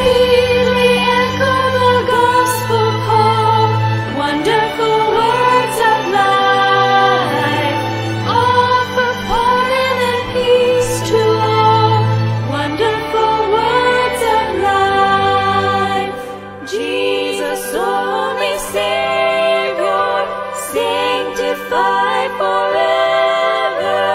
sweetly echo the gospel call, wonderful words of life, offer pardon and peace to all, wonderful words of life. Jesus, only Savior, sanctified forever,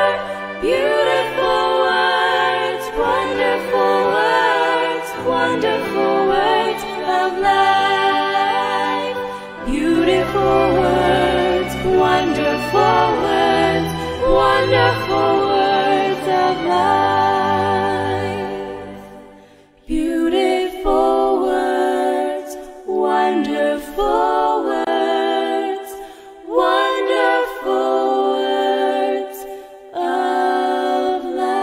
beautiful words, wonderful words, wonderful words of life. Beautiful words, wonderful words, wonderful words of life. Beautiful words, wonderful words, wonderful words of life.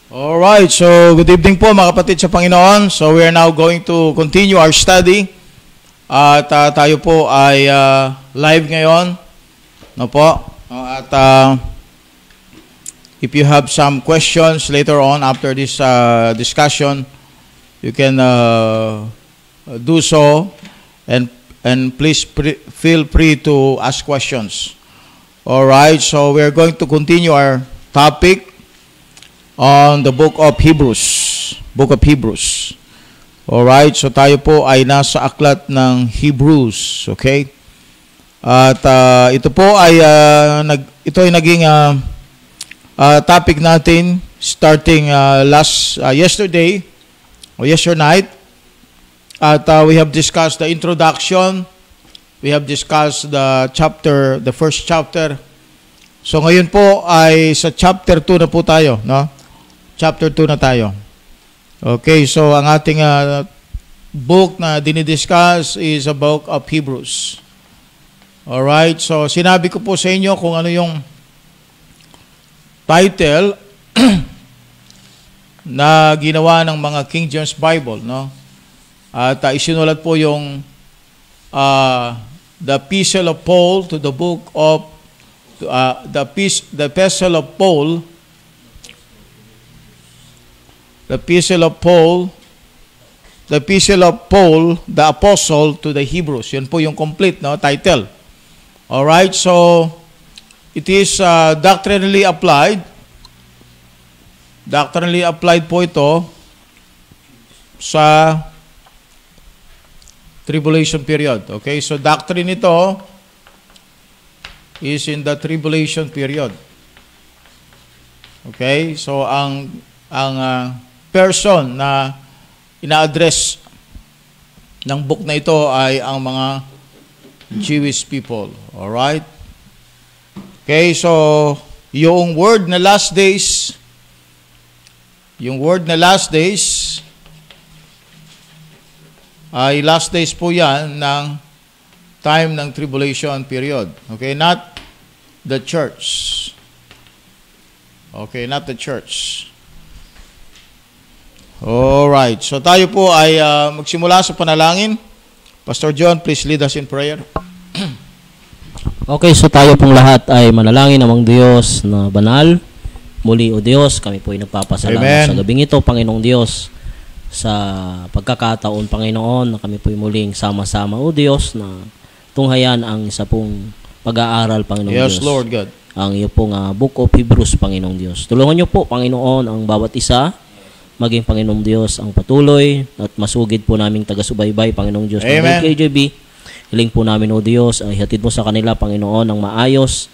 Alright, so good evening po mga kapatid sa Panginoon. So we are now going to continue our study. At tayo po ay live ngayon. No po? At if you have some questions later on after this discussion, you can do so and please feel free to ask questions. Alright, so we are going to continue our topic on the book of Hebrews. Book of Hebrews. Alright, so tayo po ay nasa aklat ng Hebrews. Okay? At ito po ay ito ay naging topic natin starting yesterday or yesterday night. At we have discussed the introduction. We have discussed the first chapter. So ngayon po ay sa chapter 2 na po tayo, no? Chapter 2 na tayo. Okay, so ang ating book na dinidiscuss is a book of Hebrews. Alright, so sinabi ko po sa inyo kung ano yung title na ginawa ng mga King James Bible, no? At isinulat po yung the Epistle of Paul to the book of the Epistle of Paul. The Epistle of Paul, the Apostle to the Hebrews. Yun po yung complete, no, title. Alright, so it is doctrinally applied. Doctrinally applied po ito sa tribulation period. Okay, so doctrine ito is in the tribulation period. Okay, so ang person na ina-address ng book na ito ay ang mga Jewish people. Alright? Okay, so yung word na last days, ay last days po yan ng time ng tribulation period. Okay, not the church. Okay, not the church. Alright, so tayo po ay magsimula sa panalangin. Pastor John, please lead us in prayer. Okay, so tayo pong lahat ay manalangin namang Diyos na banal. Muli, O Diyos, kami po ay nagpapasalamat Amen. sa gabing ito, Panginoong Diyos, sa pagkakataon, Panginoon, na kami po ay muling sama-sama, O Diyos, na tunghayan ang isa pong pag-aaral, Panginoong Yes, Diyos. Lord God. Ang iyo pong Book of Hebrews, Panginoong Diyos. Tulungan niyo po, Panginoon, ang bawat isa, maging Panginoong Diyos ang patuloy at masugid po naming taga-subaybay, Panginoong Diyos. Amen. Ng KJB, hiling po namin, O Diyos, ay hatid mo sa kanila, Panginoon, ng maayos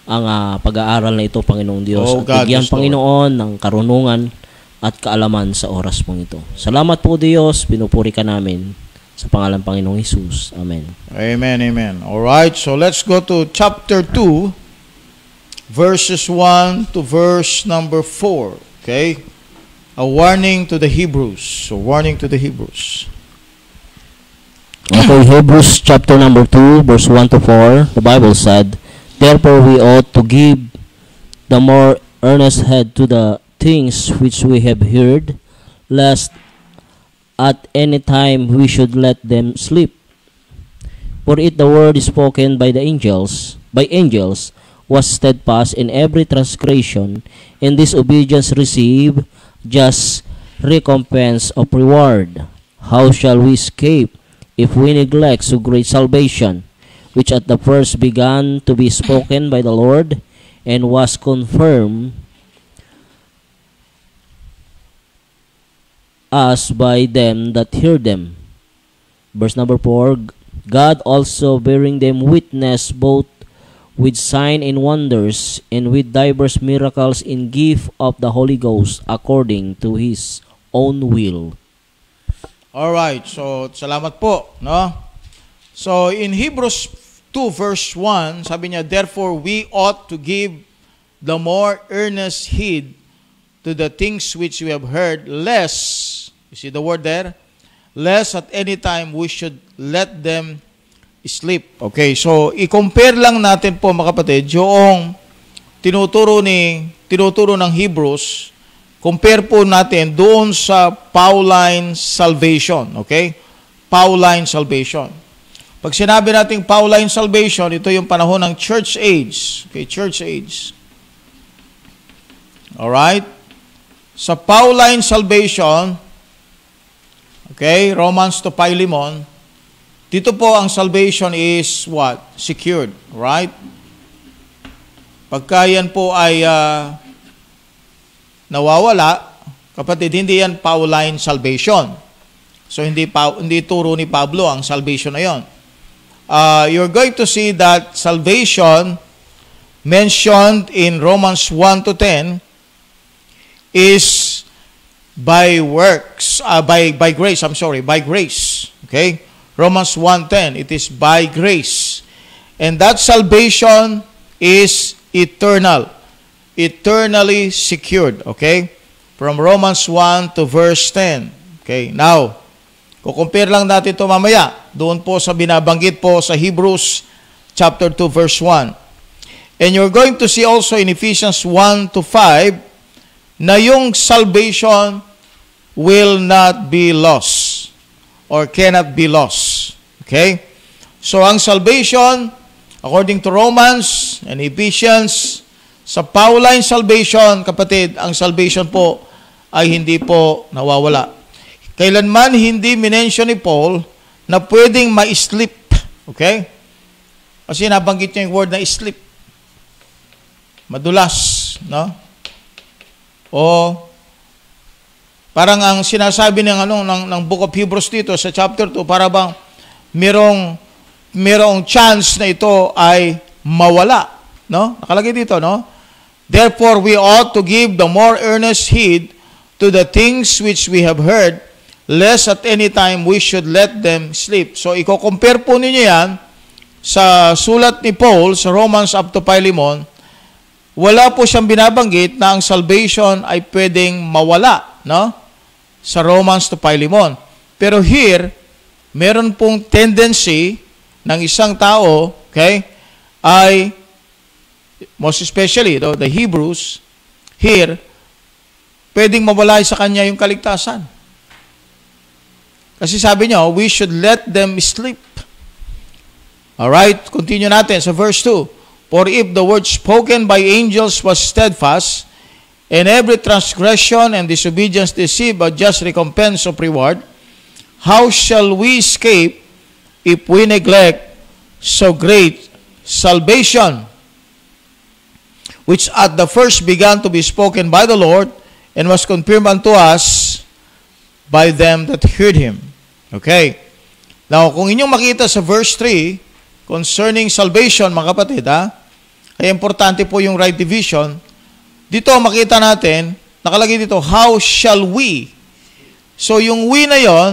ang pag-aaral na ito, Panginoong Diyos. Oh, at God, bigyan, yes, Panginoon, ng karunungan at kaalaman sa oras pong ito. Salamat po, Diyos. Pinupuri ka namin sa pangalan Panginoong Hesus. Amen. Amen, amen. Alright, so let's go to chapter 2, verses 1 to verse number 4. Okay? A warning to the Hebrews. So, warning to the Hebrews. Okay, Hebrews chapter number 2, verse 1 to 4, the Bible said, "Therefore we ought to give the more earnest heed to the things which we have heard, lest at any time we should let them slip. For if the word spoken by angels, was steadfast in every transgression, in disobedience receive just recompense of reward. How shall we escape if we neglect so great salvation, which at the first began to be spoken by the Lord, and was confirmed as by them that hear them." Verse number 4, "God also bearing them witness both with sign and wonders, and with diverse miracles in gift of the Holy Ghost, according to His own will." Alright, so salamat po, no? So in Hebrews 2 verse 1, sabi niya, "Therefore we ought to give the more earnest heed to the things which we have heard, lest," you see the word there, "lest at any time we should let them sleep." Okay, so i-compare lang natin po mga kapatid yung tinuturo ng Hebrews compare po natin doon sa Pauline salvation. Okay? Pauline salvation. Pag sinabi natin Pauline salvation, ito yung panahon ng church age. Okay, church age. Alright? Sa Pauline salvation, okay, Romans to Philemon, dito po ang salvation is what? Secured. Right? Pagka yan po ay nawawala, kapatid, hindi yan Pauline salvation. So, hindi turo ni Pablo ang salvation na yon. You're going to see that salvation mentioned in Romans 1 to 10 is by works, by grace, by grace. Okay? Romans 1:10, it is by grace. And that salvation is eternal. Eternally secured. Okay? From Romans 1 to verse 10. Okay? Now, kukumpir lang natin ito mamaya. Doon po sa binabanggit po sa Hebrews chapter 2 verse 1. And you're going to see also in Ephesians 1 to 5 na yung salvation will not be lost or cannot be lost. Okay? So ang salvation, according to Romans and Ephesians, sa Pauline salvation, kapatid, ang salvation po ay hindi po nawawala. Kailanman hindi minention ni Paul na pwedeng ma-slip. Okay? Kasi nabanggit niya yung word na slip. Madulas. No? O parang ang sinasabi ng Book of Hebrews dito sa chapter 2, para bang merong chance na ito ay mawala. No? Nakalagay dito, no? Therefore, we ought to give the more earnest heed to the things which we have heard, lest at any time we should let them slip. So, i-compare po ninyo yan sa sulat ni Paul sa Romans up to Philemon. Wala po siyang binabanggit na ang salvation ay pwedeng mawala, no? Sa Romans to Philemon. Pero here, meron pong tendency ng isang tao, okay, ay, most especially the Hebrews, here, pwedeng mawala sa kanya yung kaligtasan. Kasi sabi niyo, we should let them sleep. Alright, continue natin sa verse 2. For if the word spoken by angels was steadfast, and every transgression and disobedience receive a just recompense of reward, how shall we escape if we neglect so great salvation, which at the first began to be spoken by the Lord, and was confirmed unto us by them that heard him. Okay. Now, kung inyong makita sa verse 3, concerning salvation, mga kapatid, kaya importante po yung right division. Dito, makita natin, nakalagay dito, how shall we? So, yung we na yon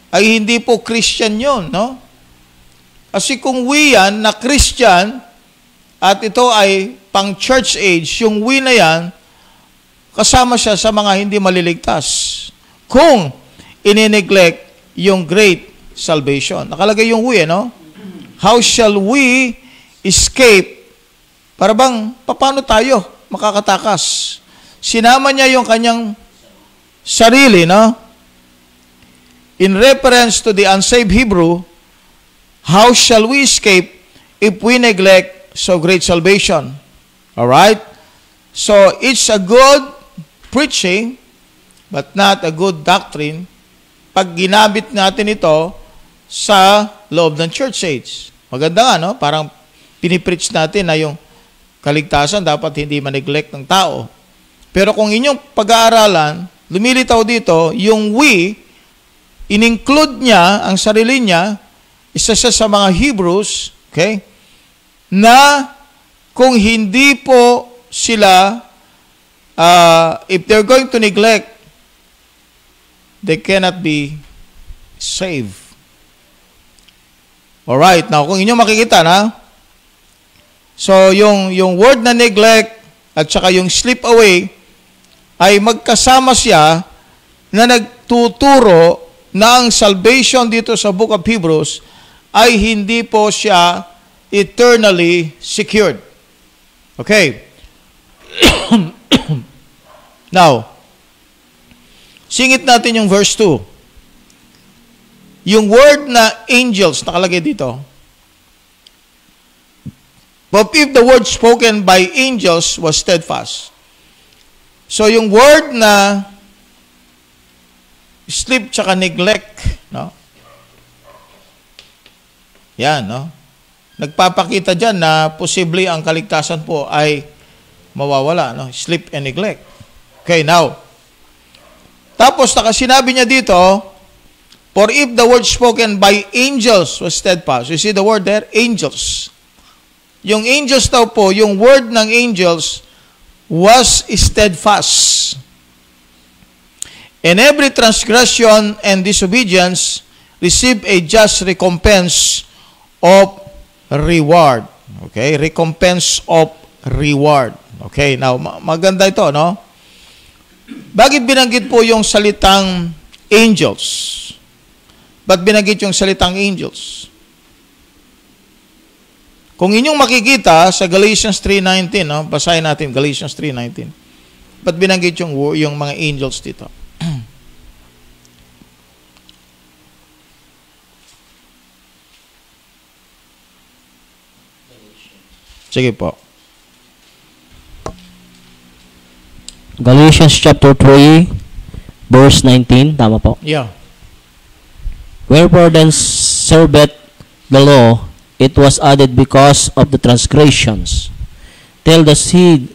ay hindi po Christian yon, no? Kasi kung we yan na Christian, at ito ay pang church age, yung we na yan, kasama siya sa mga hindi maliligtas. Kung inineglect yung great salvation. Nakalagay yung we, no? How shall we escape? Para bang, paano tayo makakatakas? Sinama niya yung kanyang sarili, no? In reference to the unsaved Hebrew, how shall we escape if we neglect so great salvation? Alright? So, it's a good preaching, but not a good doctrine, pag ginamit natin ito sa loob ng church age. Maganda nga, no? Parang pinipreach natin na yung kaligtasan dapat hindi ma-neglect ng tao. Pero kung inyong pag-aaralan, lumilitaw dito, yung we, in-include niya ang sarili niya, isa siya sa mga Hebrews, okay, na kung hindi po sila, if they're going to neglect, they cannot be saved. Alright, now kung inyong makikita na, so, yung word na neglect at saka yung slip away ay magkasama siya na nagtuturo na ang salvation dito sa Book of Hebrews ay hindi po siya eternally secured. Okay. Now, singit natin yung verse 2. Yung word na angels, nakalagay dito. But if the word spoken by angels was steadfast. So, yung word na sleep tsaka neglect, no? Yan, no? Nagpapakita dyan na posible ang kaligtasan po ay mawawala, no? Sleep and neglect. Okay, now. Tapos, sinabi niya dito, for if the word spoken by angels was steadfast. You see the word there? Angels. Yung angels daw po, yung word ng angels was steadfast. And every transgression and disobedience receive a just recompense of reward. Okay? Recompense of reward. Okay? Now, maganda ito, no? Bakit binanggit po yung salitang angels? Ba't binanggit yung salitang angels? Kung inyong makikita sa Galatians 3:19, no? Basahin natin Galatians 3:19. Ba't binanggit yung mga angels dito? Sige po. Galatians chapter 3, verse 19. Tama po. Yeah. Wherefore then serveth the law, it was added because of the transgressions, till the seed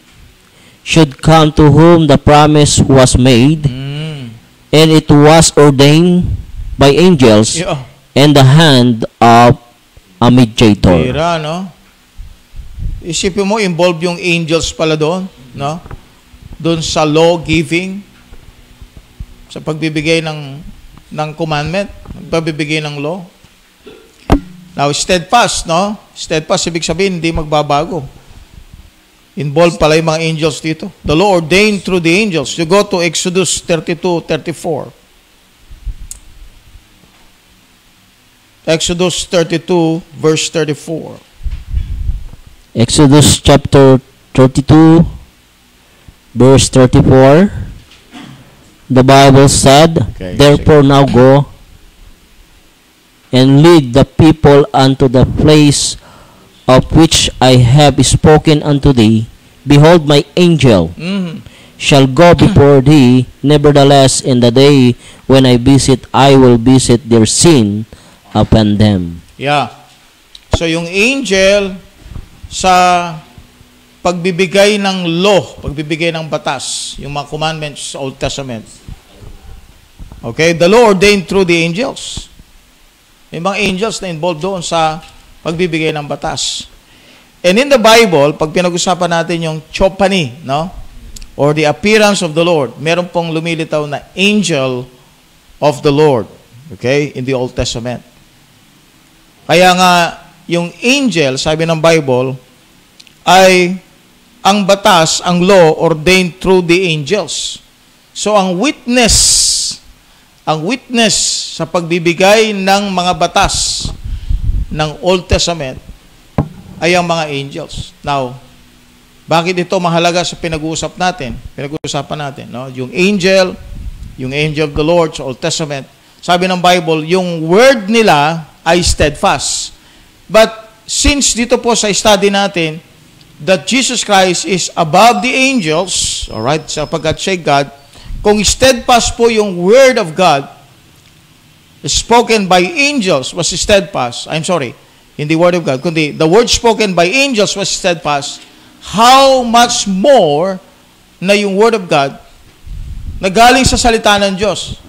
should come to whom the promise was made, and it was ordained by angels Yeah. in the hand of a mediator. Pira, no? Isipin mo, involved yung angels pala doon, no? Doon sa law giving, sa pagbibigay ng commandment, pagbibigay ng law. Now, steadfast, no? Steadfast, ibig sabihin, hindi magbabago. Involved pala yung mga angels dito. The law ordained through the angels. You go to Exodus 32:34. Exodus 32, verse 34. Exodus chapter 32, verse 34. The Bible said, Okay, therefore now go and lead the people unto the place of which I have spoken unto thee. Behold, my angel shall go before thee. Nevertheless, in the day when I visit, I will visit their sin upon them. Yeah. So, yung angel sa pagbibigay ng law, pagbibigay ng batas, yung mga commandments sa Old Testament. Okay? The law ordained through the angels. May mga angels na involved doon sa pagbibigay ng batas. And in the Bible, pag pinag-usapan natin yung Chopani, no? Or the appearance of the Lord, meron pong lumilitaw na angel of the Lord. Okay? In the Old Testament. Kaya nga, yung angel, sabi ng Bible, ay ang batas, ang law, ordained through the angels. So, ang witness sa pagbibigay ng mga batas ng Old Testament ay ang mga angels. Now, bakit ito mahalaga sa pinag-uusapan natin, no? Yung angel of the Lord sa Old Testament, sabi ng Bible, yung word nila ay steadfast. But since dito po sa study natin that Jesus Christ is above the angels, alright, sapagkat siya God, kung steadfast po yung word of God spoken by angels was steadfast, hindi word of God, kundi the word spoken by angels was steadfast, how much more na yung word of God na galing sa salita ng Diyos,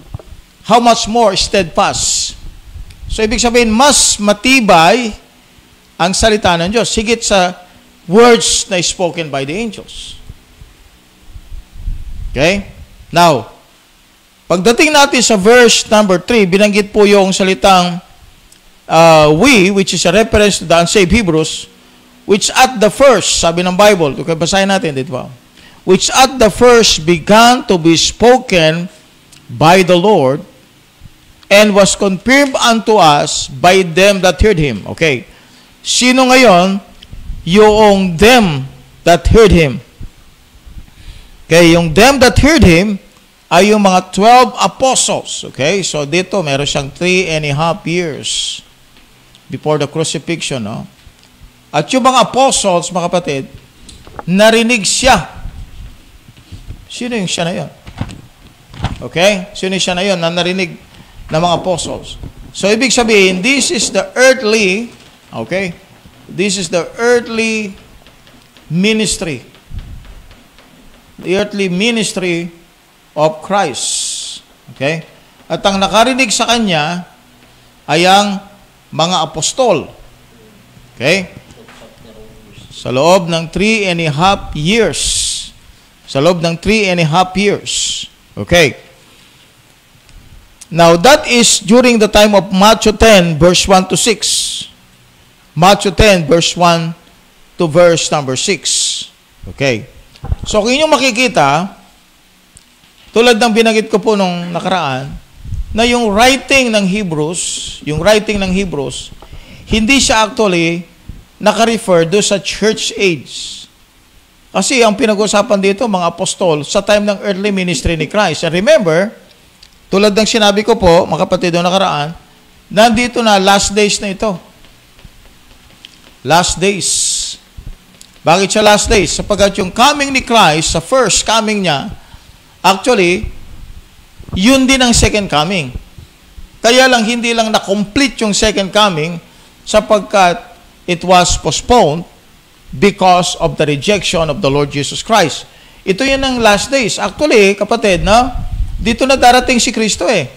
how much more steadfast. So, ibig sabihin, mas matibay ang salita ng Diyos, higit sa words na spoken by the angels. Okay? Now, pagdating natin sa verse number 3, binanggit po yung salitang we, which is a reference to the unsaved Hebrews, which at the first, sabi ng Bible, okay, basahin natin dito pa, which at the first began to be spoken by the Lord, and was confirmed unto us by them that heard Him. Okay. Sino ngayon? Yung them that heard Him. Okay, yung them that heard him ay yung mga 12 apostles. Okay, so dito meron siyang 3.5 years before the crucifixion, no? At yung mga apostles, mga kapatid, narinig siya. Sino yung siya na yun? Okay? Sino yung siya na yun na narinig ng mga apostles? So, ibig sabihin, this is the earthly, okay? This is the earthly ministry. The earthly ministry of Christ. Okay? At ang nakarinig sa kanya ay ang mga apostol. Okay? Sa loob ng 3.5 years. Sa loob ng 3.5 years. Okay. Now, that is during the time of Matthew 10, verse 1 to 6. Matthew 10, verse 1 to verse number 6. Okay. So, kung inyong makikita, tulad ng binanggit ko po nung nakaraan, na yung writing ng Hebrews, hindi siya actually naka-refer do sa church age. Kasi ang pinag-usapan dito, mga apostol, sa time ng earthly ministry ni Christ. And remember, tulad ng sinabi ko po, mga kapatid nung nakaraan, nandito na last days na ito. Last days. Bakit siya last days? Sapagkat yung coming ni Christ, sa first coming niya, actually, yun din ang second coming. Kaya lang, hindi lang na-complete yung second coming sapagkat it was postponed because of the rejection of the Lord Jesus Christ. Ito yun ang last days. Actually, kapatid, no? Dito na darating si Kristo eh.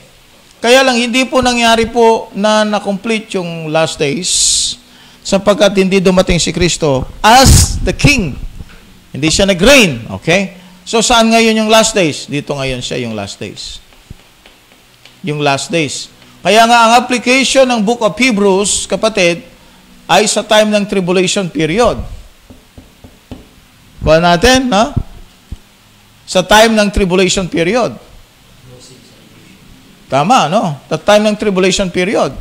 Kaya lang, hindi po nangyari po na na-complete yung last days sapagkat hindi dumating si Kristo as the King. Hindi siya nag-reign. Okay? So, saan ngayon yung last days? Dito ngayon siya yung last days. Yung last days. Kaya nga, ang application ng Book of Hebrews, kapatid, ay sa time ng tribulation period. Kuha natin, no? Sa time ng tribulation period. Tama, no? The time ng tribulation period.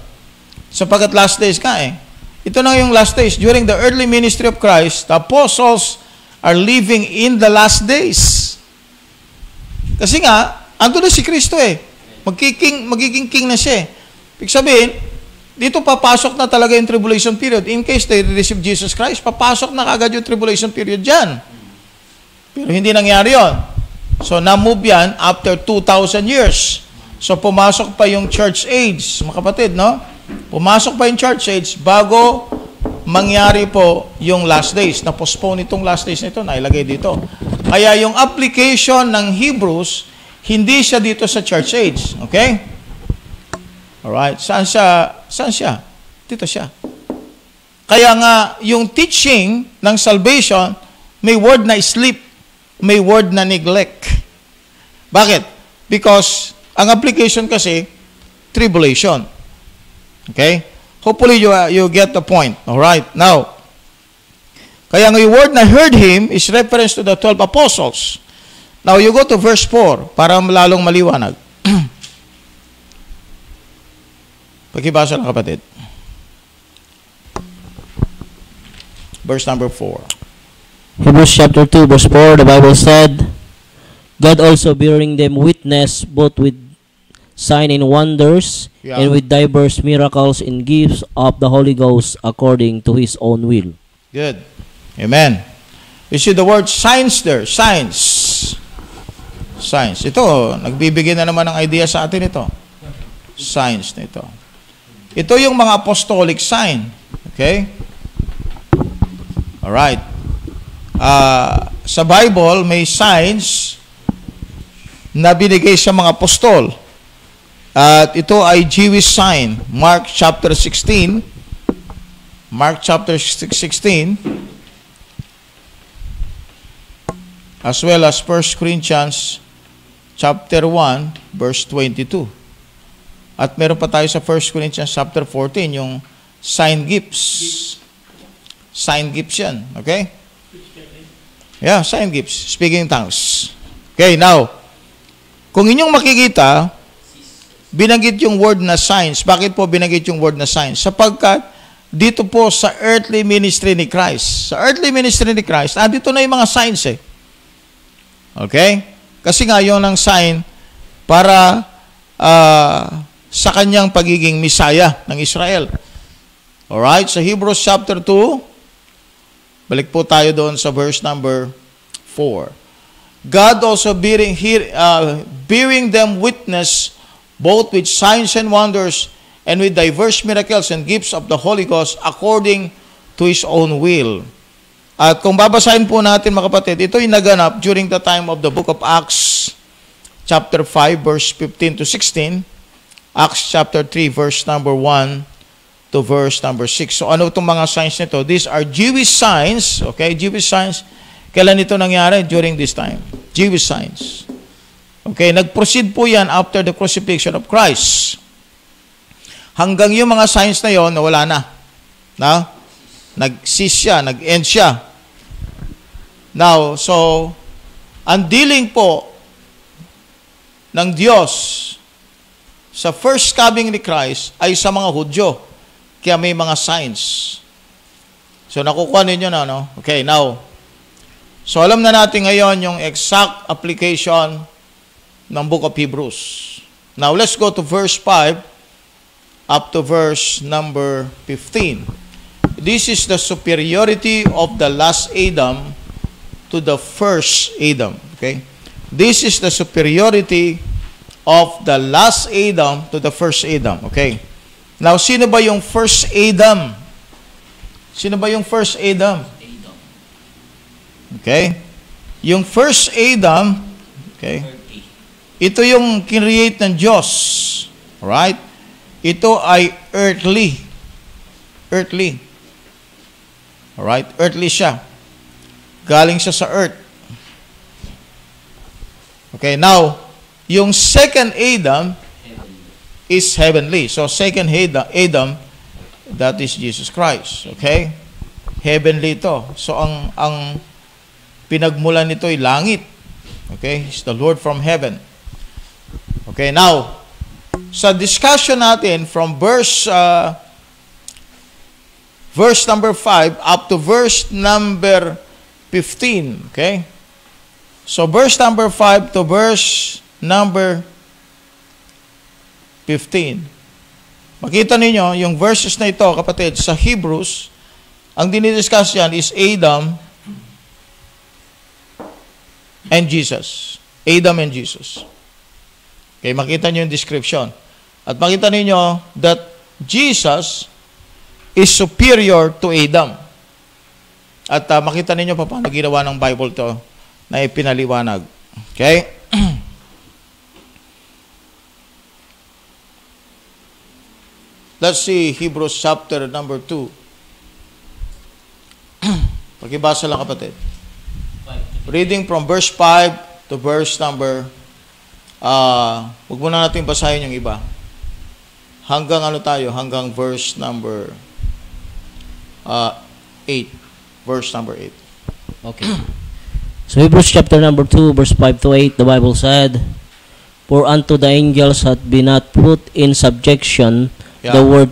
Sapagkat last days ka eh. Ito na yung last days. During the earthly ministry of Christ, the apostles are living in the last days. Kasi nga, ando na si Kristo eh. Magiging king na siya eh. Ibig sabihin, dito papasok na talaga yung tribulation period. In case they receive Jesus Christ, papasok na kagad yung tribulation period dyan. Pero hindi nangyari yon. So, na-move yan after 2,000 years. So, pumasok pa yung church age, mga kapatid, no? Pumasok pa yung church age bago mangyari po yung last days. Na-postpone itong last days nito, nailagay dito. Kaya yung application ng Hebrews, hindi siya dito sa church age. Okay? Alright, saan siya? Dito siya. Kaya nga, yung teaching ng salvation, may word na sleep, may word na neglect. Bakit? Because, ang application kasi, tribulation. Okay? Hopefully, you get the point. Alright, now, kaya nga yung word na heard him is reference to the 12 apostles. Now, you go to verse 4 para lalong maliwanag. Pagkibasa ng kapatid. Verse number 4. Hebrews chapter 2, verse 4, the Bible said, God also bearing them witness both with sign and wonders, and with diverse miracles and gifts of the Holy Ghost according to His own will. Good. Amen. You see the word signs there. Signs. Signs. Ito, nagbibigay na naman ng idea sa atin ito. Signs na ito. Ito yung mga apostolic sign. Okay? Alright. Sa Bible, may signs na binigay sa mga apostol. At ito ay Jewish sign. Mark chapter 16. Mark chapter 16. As well as 1 Corinthians chapter 1, verse 22. At meron pa tayo sa 1 Corinthians chapter 14, yung sign gifts. Sign gifts yan. Okay? Yeah, sign gifts. Speaking in tongues. Okay, now, kung inyong makikita, binanggit yung word na signs. Bakit po binanggit yung word na signs? Sapagkat, dito po sa earthly ministry ni Christ. Sa earthly ministry ni Christ, dito na yung mga signs eh. Okay? Kasi nga yun ang sign para sa kanyang pagiging Misaya ng Israel. Alright? Sa Hebrews chapter 2, balik po tayo doon sa verse number 4. God also bearing them witness both with signs and wonders and with diverse miracles and gifts of the Holy Ghost according to His own will. At kung babasahin po natin mga kapatid, ito yung naganap during the time of the book of Acts chapter 5 verse 15 to 16, Acts chapter 3 verse number 1 to verse number 6. So ano itong mga signs nito? These are Jewish signs, okay? Jewish signs. Kailan ito nangyari? During this time. Jewish signs. Okay, nag-proceed po yan after the crucifixion of Christ. Hanggang yung mga signs na yon nawala na. Nag-cease siya, nag-end siya. Now, so, ang dealing po ng Diyos sa first coming ni Christ ay sa mga Hudyo. Kaya may mga signs. So, nakukuha ninyo na, no? Okay, now, so alam na natin ngayon yung exact application ng book of Hebrews. Now, let's go to verse 5 up to verse number 15. This is the superiority of the last Adam to the first Adam. Okay? This is the superiority of the last Adam to the first Adam. Okay? Now, sino ba yung first Adam? Sino ba yung first Adam? Okay? Yung first Adam, okay? Ito yung kinreate ng Diyos. Alright? Ito ay earthly. Earthly. Alright? Earthly siya. Galing siya sa earth. Okay, now, yung second Adam is heavenly. So, second Adam, that is Jesus Christ. Okay? Heavenly ito. So, ang pinagmulan nito ay langit. Okay? He's the Lord from heaven. Okay, now, sa discussion natin from verse number 5 up to verse number 15. Okay? So, verse number 5 to verse number 15. Makita ninyo, yung verses na ito, kapatid, sa Hebrews, ang dinidiscuss yan is Adam and Jesus. Adam and Jesus. Okay, makita niyo yung description. At makita niyo that Jesus is superior to Adam. At makita niyo pa paano ginawa ng Bible to na ipinaliwanag. Okay? Let's see Hebrews chapter number 2. Pakibasa lang kapatid. Reading from verse 5 to verse number huwag muna natin basahin yung iba. Hanggang ano tayo? Hanggang verse number 8. Verse number 8. Okay. So Hebrews chapter number 2, verse 5 to 8, the Bible said, For unto the angels hath been not put in subjection the word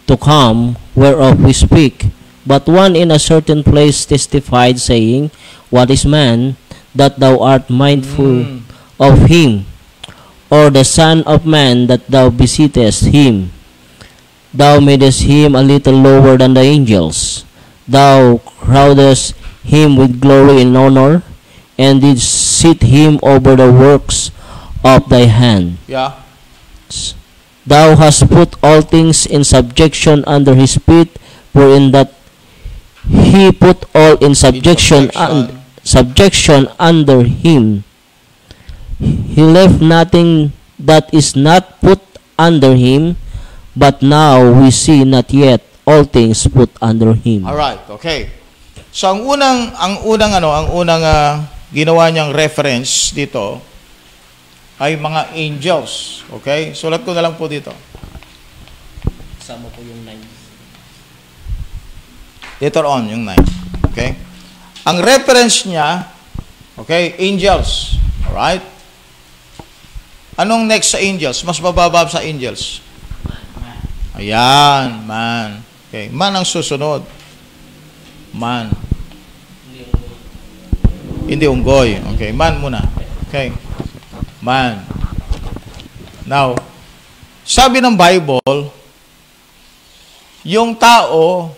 to come, whereof we speak. But one in a certain place testified, saying, What is man, that thou art mindful of him? Or the Son of man, that thou visitest him? Thou madest him a little lower than the angels. Thou crownedest him with glory and honor, and didst set him over the works of thy hand. Yeah. Thou hast put all things in subjection under his feet, for in that he put all in subjection under him. He left nothing that is not put under him, but now we see not yet all things put under him. All right, okay. So ang unang ginawa niyang reference dito ay mga angels. Okay? Sulat ko na lang po dito. Sama po yung 9. Later on, yung 9. Okay? Ang reference niya, okay, angels. Alright? Anong next sa angels? Mas bababa sa angels. Ayan, man. Okay, man ang susunod. Man. Hindi unggoy. Okay, man muna. Okay. Man. Now, sabi ng Bible, yung tao,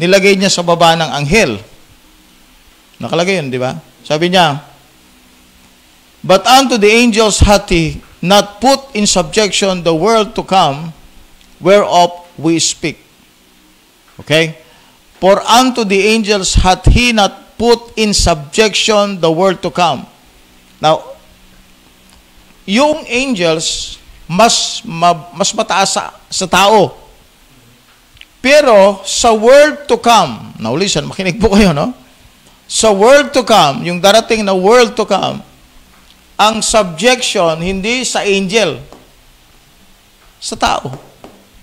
nilagay niya sa baba ng anghel. Nakalagay yun, di ba? Sabi niya, but unto the angels hath he not put in subjection the world to come, whereof we speak. Okay? For unto the angels hath he not put in subjection the world to come. Now, yung angels, mas mataas sa tao. Pero, sa world to come, now listen, makinig po kayo, no? Sa world to come, yung darating na world to come, ang subjection, hindi sa angel, sa tao.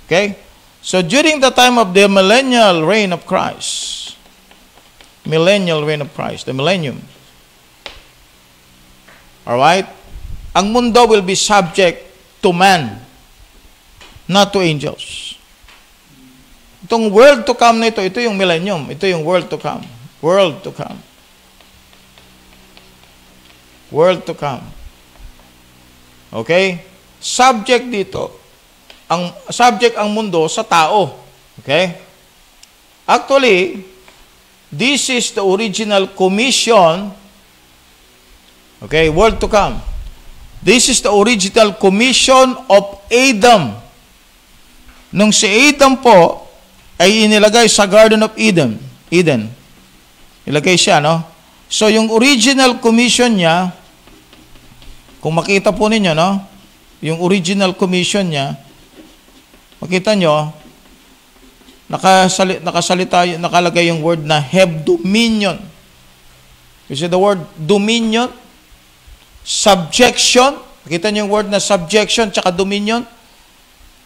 Okay? So, during the time of the millennial reign of Christ, the millennium, alright? Ang mundo will be subject to man, not to angels. Itong world to come na ito yung millennium. Ito yung world to come. World to come. World to come. Okay? Subject dito. Subject ang mundo sa tao. Okay? Actually, this is the original commission. Okay? World to come. This is the original commission of Adam. Nung si Adam po ay inilagay sa Garden of Eden. Ilagay siya, no? So, yung original commission niya, kung makita po ninyo, no? Yung original commission niya, makita nyo, nakalagay yung word na have dominion. You see the word dominion? Subjection. Makita nyo yung word na subjection tsaka dominion.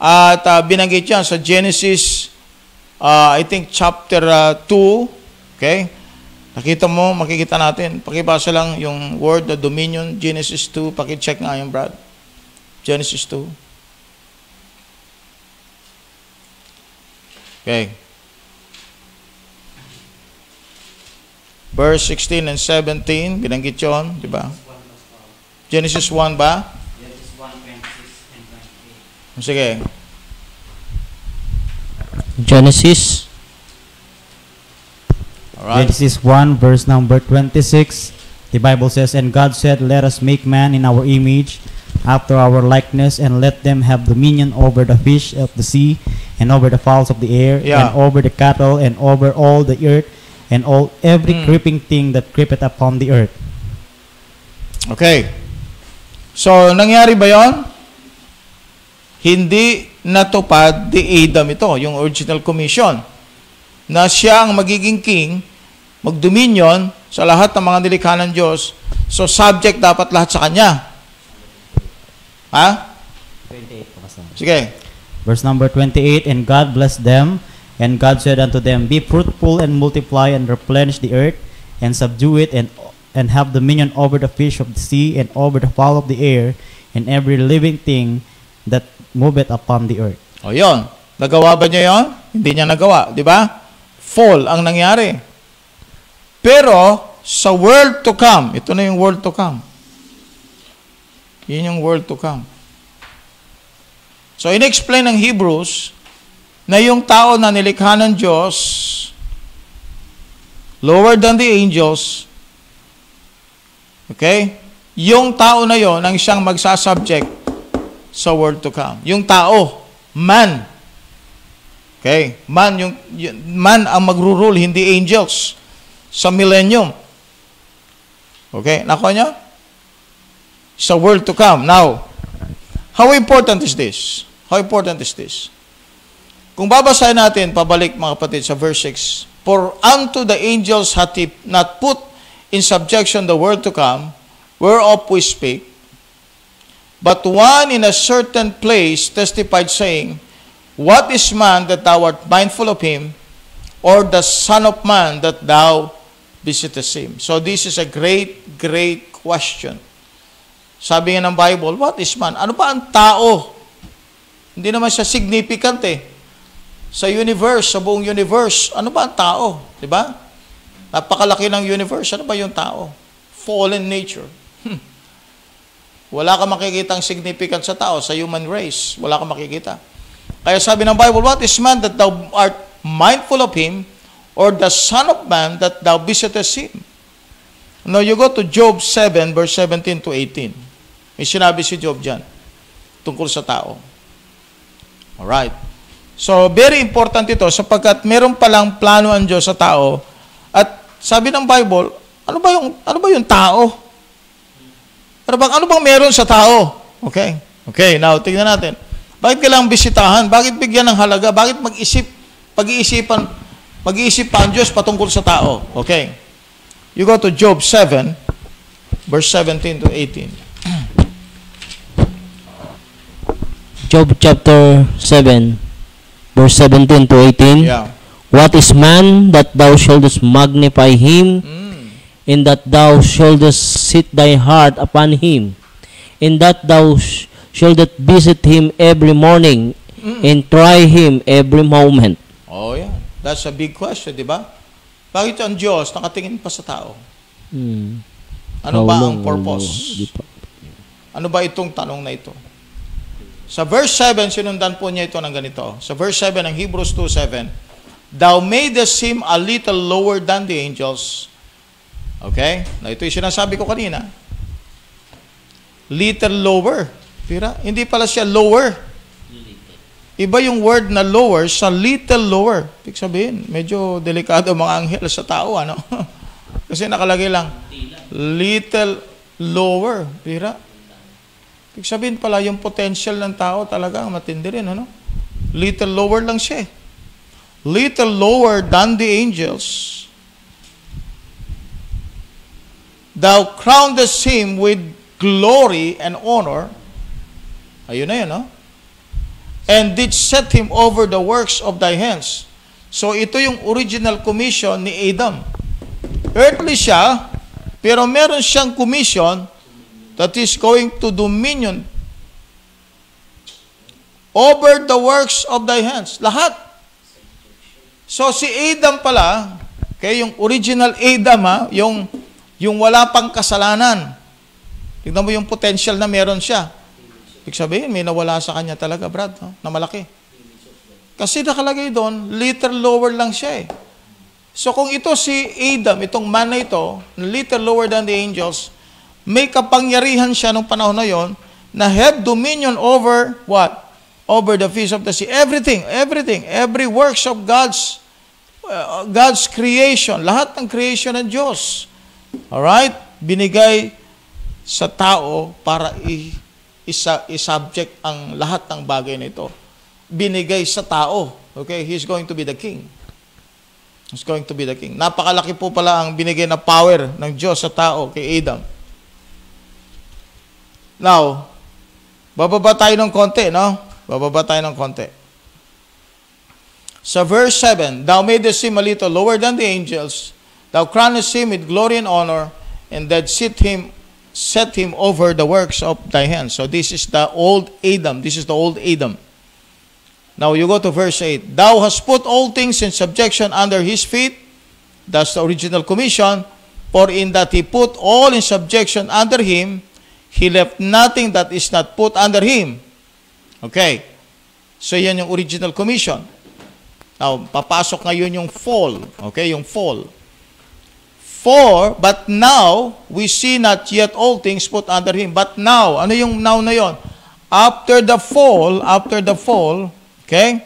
At binanggit yan sa Genesis, I think chapter 2. Okay? Makikita natin. Pakibasa lang yung word na dominion, Genesis 2. Pakicheck nga yung Brad. Genesis 2. Okay. Verse 16 and 17, binanggit yun, di ba? Genesis 1 ba? Genesis 1, 26 and 28. Sige. Genesis. Alright. Genesis 1, verse number 26. The Bible says, and God said, let us make man in our image, after our likeness, and let them have dominion over the fish of the sea, and over the fowls of the air, Yeah. and over the cattle, and over all the earth, and every creeping thing that creepeth upon the earth. Okay. So, nangyari ba yon? Hindi natupad di Adam ito, yung original commission, na siya ang magiging king, magdominion sa lahat ng mga nilikha ng Diyos. So, subject dapat lahat sa kanya. Ha? 28. Sige. Verse number 28, and God blessed them, and God said unto them, be fruitful and multiply and replenish the earth, and subdue it, and have dominion over the fish of the sea, and over the fowl of the air, and every living thing that moveth upon the earth. O yun. Nagawa ba niya yon? Hindi niya nagawa. Di ba? Fall ang nangyari. Pero, sa world to come, ito na yung world to come. Yun yung world to come. So, in-explain ng Hebrews na yung tao na nilikha ng Diyos, lower than the angels, okay? Yung tao na yon ang siyang magsasubject sa world to come. Yung tao, man. Okay? Man ang magro-rule, hindi angels. Sa millennium. Okay? Nakuha niyo? Sa world to come. Now, how important is this? How important is this? Kung babasahin natin, pabalik mga kapatid sa verse 6, for unto the angels hath he not put in subjection the world to come, whereof we speak, but one in a certain place testified, saying, what is man that thou art mindful of him, or the son of man that thou visitest him? So this is a great, great question. Sabi nga ng Bible, what is man? Ano ba ang tao? Hindi naman siya significant eh. Sa universe, sa buong universe, ano ba ang tao? Diba? Napakalaki ng universe. Ano ba yung tao? Fallen nature. Wala ka makikitang significant sa tao, sa human race. Wala ka makikita. Kaya sabi ng Bible, what is man that thou art mindful of him, or the son of man that thou visitest him? Now you go to Job 7, verse 17 to 18. May sinabi si Job dyan, tungkol sa tao. Alright. So, very important ito, sapagkat meron palang plano ang Diyos sa tao, at sabi ng Bible, ano ba yung tao? Ano bang meron sa tao? Okay. Okay, now tingnan natin. Bakit kailangang bisitahan? Bakit bigyan ng halaga? Bakit mag-iisip pa ang Diyos patungkol sa tao? Okay. You go to Job 7, verse 17 to 18. Job chapter 7, verse 17 to 18. Yeah. What is man that thou shouldest magnify him, in that thou shouldest set thy heart upon him, in that thou shouldest visit him every morning, and try him every moment? Oh, yeah. That's a big question, di ba? Bakit ang Diyos nakatingin pa sa tao? Ano How ba long ang purpose? Di pa. Ano ba itong tanong na ito? Sa verse 7, sinundan po niya ito ng ganito. Sa verse 7 ng Hebrews 2:7, thou madest him a little lower than the angels. Okay? Na ito yung sinasabi ko kanina. Little lower. Tira, hindi pala siya lower. Iba yung word na lower sa little lower. Ibig sabihin, medyo delikado mga anghel sa tao, ano? Kasi nakalagay lang, little lower. Tira. Ibig sabihin pala, yung potential ng tao talaga matindi rin, ano? Little lower lang siya. Little lower than the angels. Thou crownedest him with glory and honor. Ayun na yun, no? And did set him over the works of thy hands. So, ito yung original commission ni Adam. Earthly siya, pero meron siyang commission that is going to dominion over the works of thy hands. Lahat. So, si Adam pala, okay, yung original Adam, yung wala pang kasalanan. Tignan mo yung potential na meron siya. Ibig sabihin, may nawala sa kanya talaga, Brad, no? Na malaki. Kasi nakalagay doon, little lower lang siya eh. So kung ito si Adam, itong man na ito, little lower than the angels, may kapangyarihan siya nung panahon na yon na have dominion over what? Over the fish of the sea. Everything, every works of God's creation, lahat ng creation ng Diyos. Alright? Binigay sa tao para i-subject ang lahat ng bagay na ito. Binigay sa tao. Okay? He's going to be the king. He's going to be the king. Napakalaki po pala ang binigay na power ng Diyos sa tao kay Adam. Now, bababa tayo ng konti, no? Bababa tayo ng konti. Sa verse 7, thou madest him a little lower than the angels, thou crownest him with glory and honor, and that set him over the works of thy hands. So this is the old Adam. This is the old Adam. Now you go to verse 8. Thou hast put all things in subjection under his feet. That's the original commission. For in that he put all in subjection under him, he left nothing that is not put under him. Okay. So yan yung original commission. Now, papasok ngayon yung fall. Okay, yung fall. But now, we see not yet all things put under him. But now, ano yung now na yon? After the fall, okay?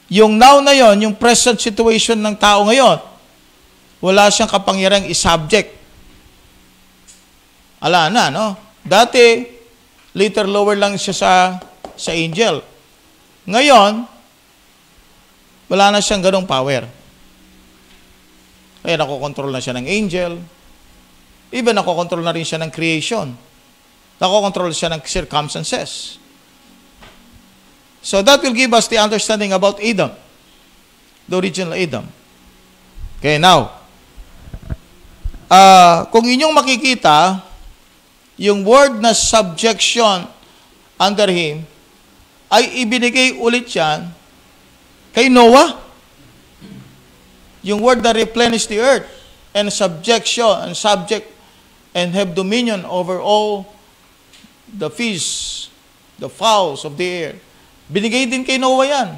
Yung now na yon, yung present situation ng tao ngayon, wala siyang kapangyarang i-subject. Ala na, no? Dati, little lower lang siya sa angel. Ngayon, wala na siyang ganong power. Kaya nakokontrol na siya ng angel. Even nakokontrol na rin siya ng creation. Nakokontrol siya ng circumstances. So that will give us the understanding about Adam. The original Adam. Okay, now. Kung inyong makikita, yung word na subjection under him, ay ibinigay ulit yan kay Noah. Yung word na replenish the earth. and subjection and subject and have dominion over all the fish, the fowls of the air. Binigay din kay Noah yan.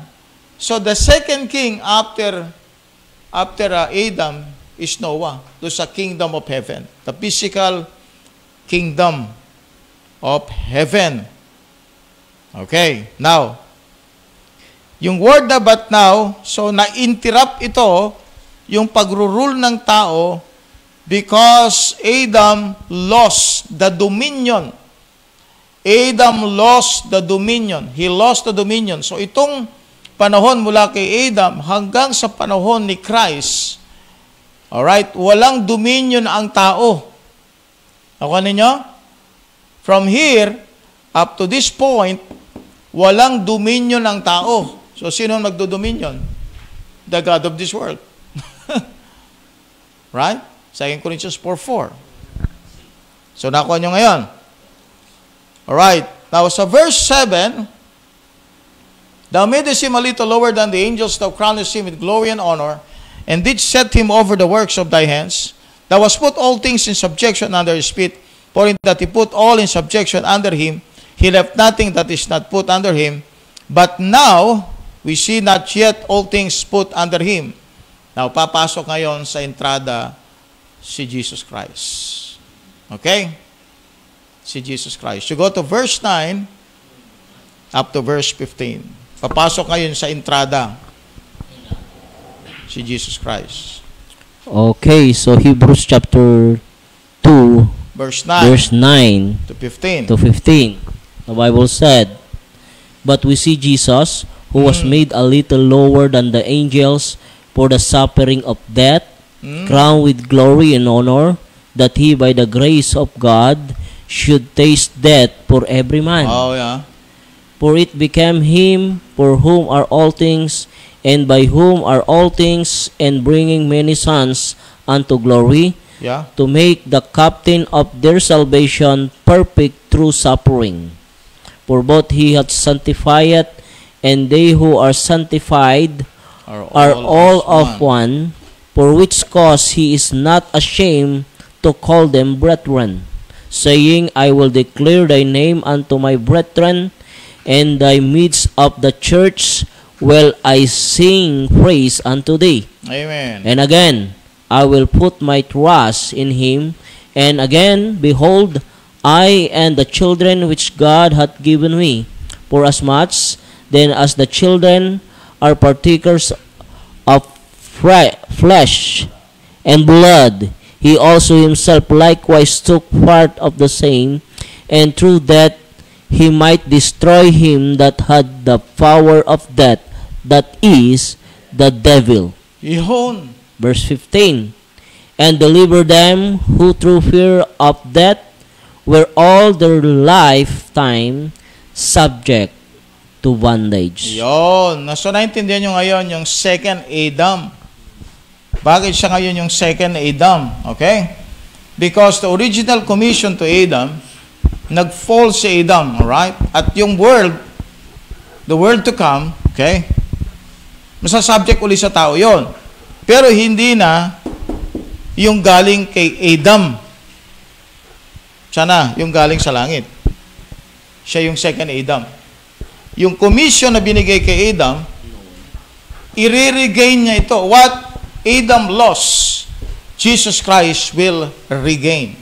So the second king after Adam is Noah. Doon sa kingdom of heaven. The physical kingdom of heaven. Okay. Now, yung word na but now, so na-interrupt ito, yung pagrurule ng tao, because Adam lost the dominion. Adam lost the dominion. He lost the dominion. So itong panahon mula kay Adam hanggang sa panahon ni Christ, alright, walang dominion ang tao. Nakuha ninyo? From here, up to this point, walang dominion ang tao. So, sino ang magdo-dominion? The God of this world. Right? 2 Corinthians 4:4. So, nakuha nyo ngayon. Alright. Now, sa verse 7, thou madest him a little lower than the angels, thou crownest him with glory and honor, and didst set him over the works of thy hands. Thou hast put all things in subjection under his feet, for in that he put all in subjection under him, he left nothing that is not put under him. But now, we see not yet all things put under him. Now, papasok ngayon sa entrada si Jesus Christ. Okay? Si Jesus Christ. You go to verse 9 up to verse 15. Papasok ngayon sa entrada si Jesus Christ. Okay, so Hebrews chapter 2, Verse 9 verse 9 to 15. to 15. The Bible said, but we see Jesus, who was made a little lower than the angels for the suffering of death, crowned with glory and honor, that he by the grace of God should taste death for every man. Oh, yeah. For it became him for whom are all things, and by whom are all things, and bringing many sons unto glory, Yeah. to make the captain of their salvation perfect through suffering. For both he hath sanctified, and they who are sanctified are all of one, for which cause he is not ashamed to call them brethren, saying, I will declare thy name unto my brethren, and thy midst of the church will I sing praise unto thee. Amen. And again, I will put my trust in him. And again, behold, I and the children which God hath given me, for as much then as the children are partakers of flesh and blood, he also himself likewise took part of the same, and through that he might destroy him that had the power of death, that is, the devil. Yun. Verse 15, and deliver them who through fear of death were all their lifetime subject to bondage. Yun. So, naintindihan nyo ngayon yung second Adam. Bakit siya ngayon yung second Adam? Okay? Because the original commission to Adam, nag-fall si Adam, alright? At yung world, the world to come, okay? Masasubject uli sa tao yon. Pero hindi na yung galing kay Adam. Siya na, yung galing sa langit. Siya yung second Adam. Yung commission na binigay kay Adam, i-regain niya ito. What Adam lost, Jesus Christ will regain.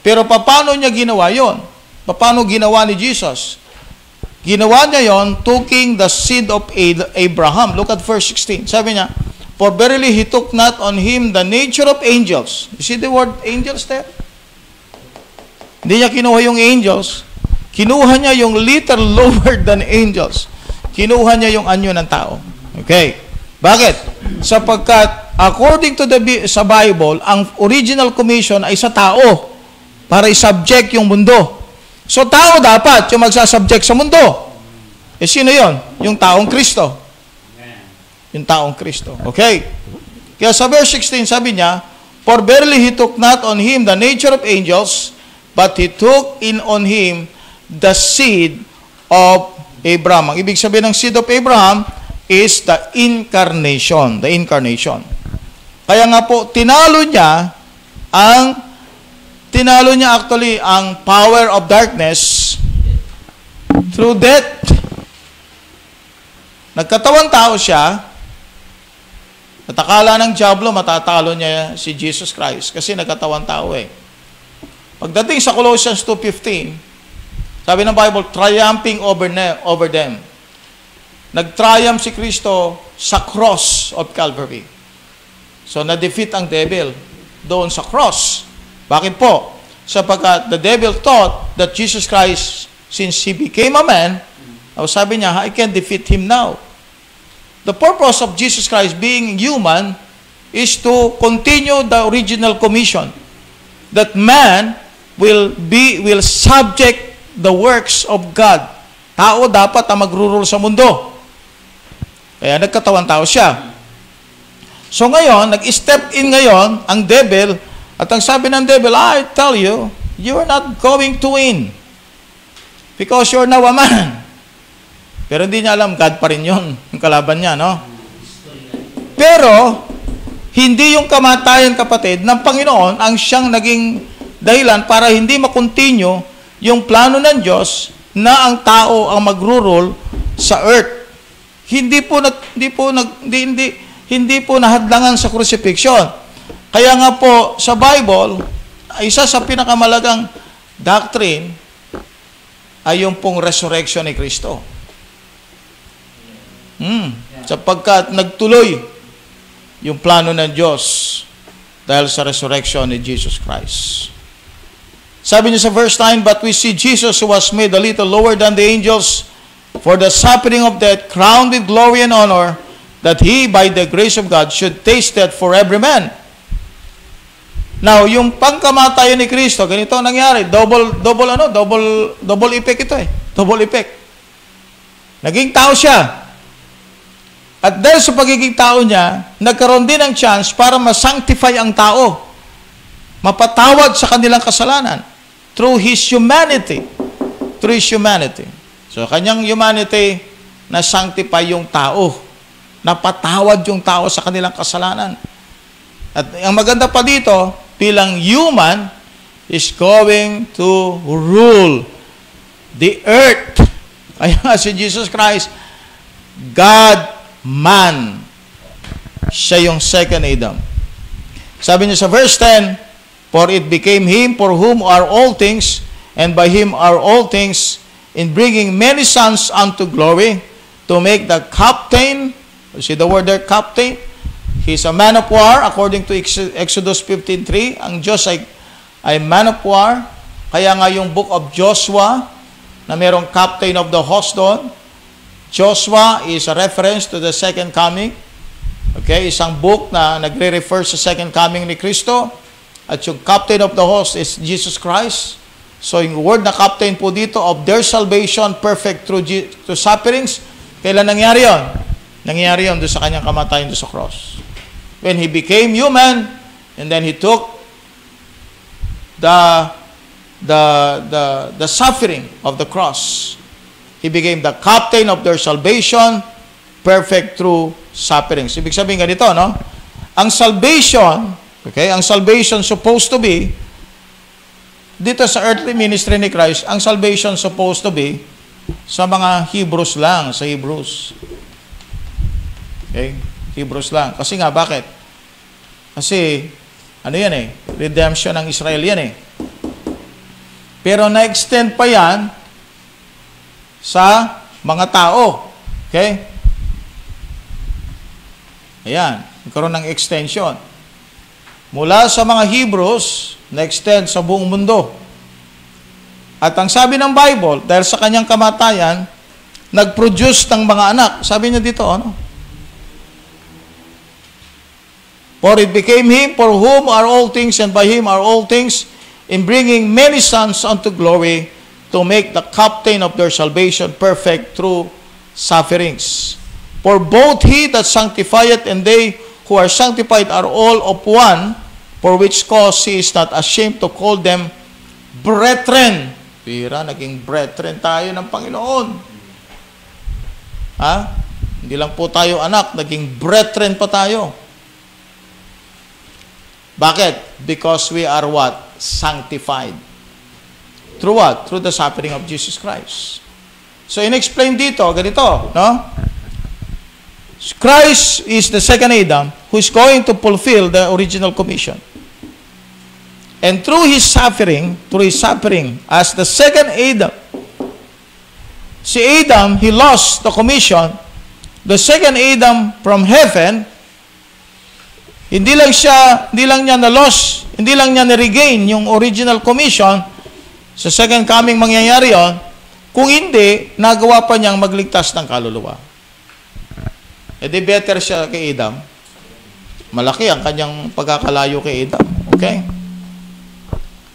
Pero paano niya ginawa yon? Paano ginawa ni Jesus? Ginawa niya yon, taking the seed of Abraham. Look at verse 16. Sabi niya, for verily he took not on him the nature of angels. You see the word angels there? Hindi niya kinuha yung angels. Kinuha niya yung little lower than angels. Kinuha niya yung anyo ng tao. Okay. Bakit? Sapagkat according to sa Bible, ang original commission ay sa tao para i-subject yung mundo. So tao dapat yung magsasubject sa mundo. Eh sino yon? Yung taong Kristo. Yung taong Kristo. Okay. Kaya sa verse 16 sabi niya, for verily he took not on him the nature of angels, but he took in on him the seed of Abraham. Ang ibig sabihin ng seed of Abraham is the incarnation. The incarnation. Kaya nga po, tinalo niya actually ang power of darkness through death. Nagkatawang tao siya, at akala ng diablo, matatalo niya si Jesus Christ kasi nagkatawang tao eh. Pagdating sa Colossians 2:15, sabi ng Bible, triumphing over them. Nag-triumph si Kristo sa cross of Calvary. So, na-defeat ang devil doon sa cross. Bakit po? Sapagkat the devil thought that Jesus Christ, since He became a man, sabi niya, I can defeat Him now. The purpose of Jesus Christ being human is to continue the original commission. That man will subject the works of God. Tao dapat ang magrurule sa mundo. Kaya nagkatawang tao siya. So ngayon, nag-step in ngayon ang devil, at ang sabi ng devil, I tell you, you are not going to win. Because you're now a man. Pero hindi niya alam, God pa rin yun, yung kalaban niya, no? Pero, hindi yung kamatayan, kapatid, ng Panginoon ang siyang naging dahilan para hindi makontinue yung plano ng Diyos na ang tao ang magrurule sa earth. Hindi po nahadlangan sa crucifixion. Kaya nga po sa Bible, isa sa pinakamalagang doctrine ay yung pong resurrection ni Kristo. Sapagkat nagtuloy yung plano ng Diyos dahil sa resurrection ni Jesus Christ. Sabi niya sa verse 9, but we see Jesus who was made a little lower than the angels for the suffering of death, crowned with glory and honor, that He, by the grace of God, should taste death for every man. Now, yung pangkamatayan ni Kristo, ganito ang nangyari. Double effect ito eh. Double effect. Naging tao siya. At dahil sa pagiging tao niya, nagkaroon din ng chance para ma-sanctify ang tao. Mapatawad sa kanilang kasalanan. Through His humanity. Through His humanity. So, kanyang humanity, na-sanctify yung tao. Napatawad yung tao sa kanilang kasalanan. At ang maganda pa dito, bilang human, is going to rule the earth. Kaya si Jesus Christ, God, man. Siya yung second Adam. Sabi niya sa verse 10, for it became Him for whom are all things, and by Him are all things, in bringing many sons unto glory, to make the captain, you see the word there, captain, He's a man of war, according to Exodus 15:3. Ang Diyos ay man of war. Kaya nga yung book of Joshua, na merong captain of the host doon, Joshua is a reference to the second coming. Okay, isang book na nagre-refer sa second coming ni Kristo. At yung captain of the host is Jesus Christ. So yung word na captain po dito of their salvation perfect through sufferings. Kailan nangyari yun? Nangyari yun doon sa kanyang kamatayan doon sa cross. When He became human, and then He took the suffering of the cross. He became the captain of their salvation, perfect through sufferings. Ibig sabihin ganito, no? Ang salvation, okay, ang salvation supposed to be, dito sa earthly ministry ni Christ, ang salvation supposed to be sa mga Hebrews lang, sa Hebrews. Okay? Hebrews lang. Kasi nga, bakit? Kasi, ano yan eh? Redemption ng Israel yan eh. Pero na-extend pa yan sa mga tao. Okay? Ayan. Nagkaroon ng extension. Mula sa mga Hebrews, na-extend sa buong mundo. At ang sabi ng Bible, dahil sa kanyang kamatayan, nag-produce ng mga anak. Sabi niya dito, ano? For it became Him for whom are all things, and by Him are all things, in bringing many sons unto glory, to make the captain of their salvation perfect through sufferings. For both He that sanctifieth and they who are sanctified are all of one, for which cause He is not ashamed to call them brethren. Pira, naging brethren tayo ng Panginoon. Ha? Hindi lang po tayo anak, naging brethren pa tayo. Bakit? Because we are what? Sanctified. Through what? Through the suffering of Jesus Christ. So, in-explain dito, ganito, no? Christ is the second Adam who is going to fulfill the original commission. And through his suffering as the second Adam, si Adam, he lost the commission. The second Adam from heaven, hindi lang niya na-loss, hindi lang niya na-regain yung original commission. Sa second coming mangyayari yon, kung hindi, nagawa pa niyang magligtas ng kaluluwa. E di better siya kay Adam. Malaki ang kanyang pagkakalayo kay Adam. Okay?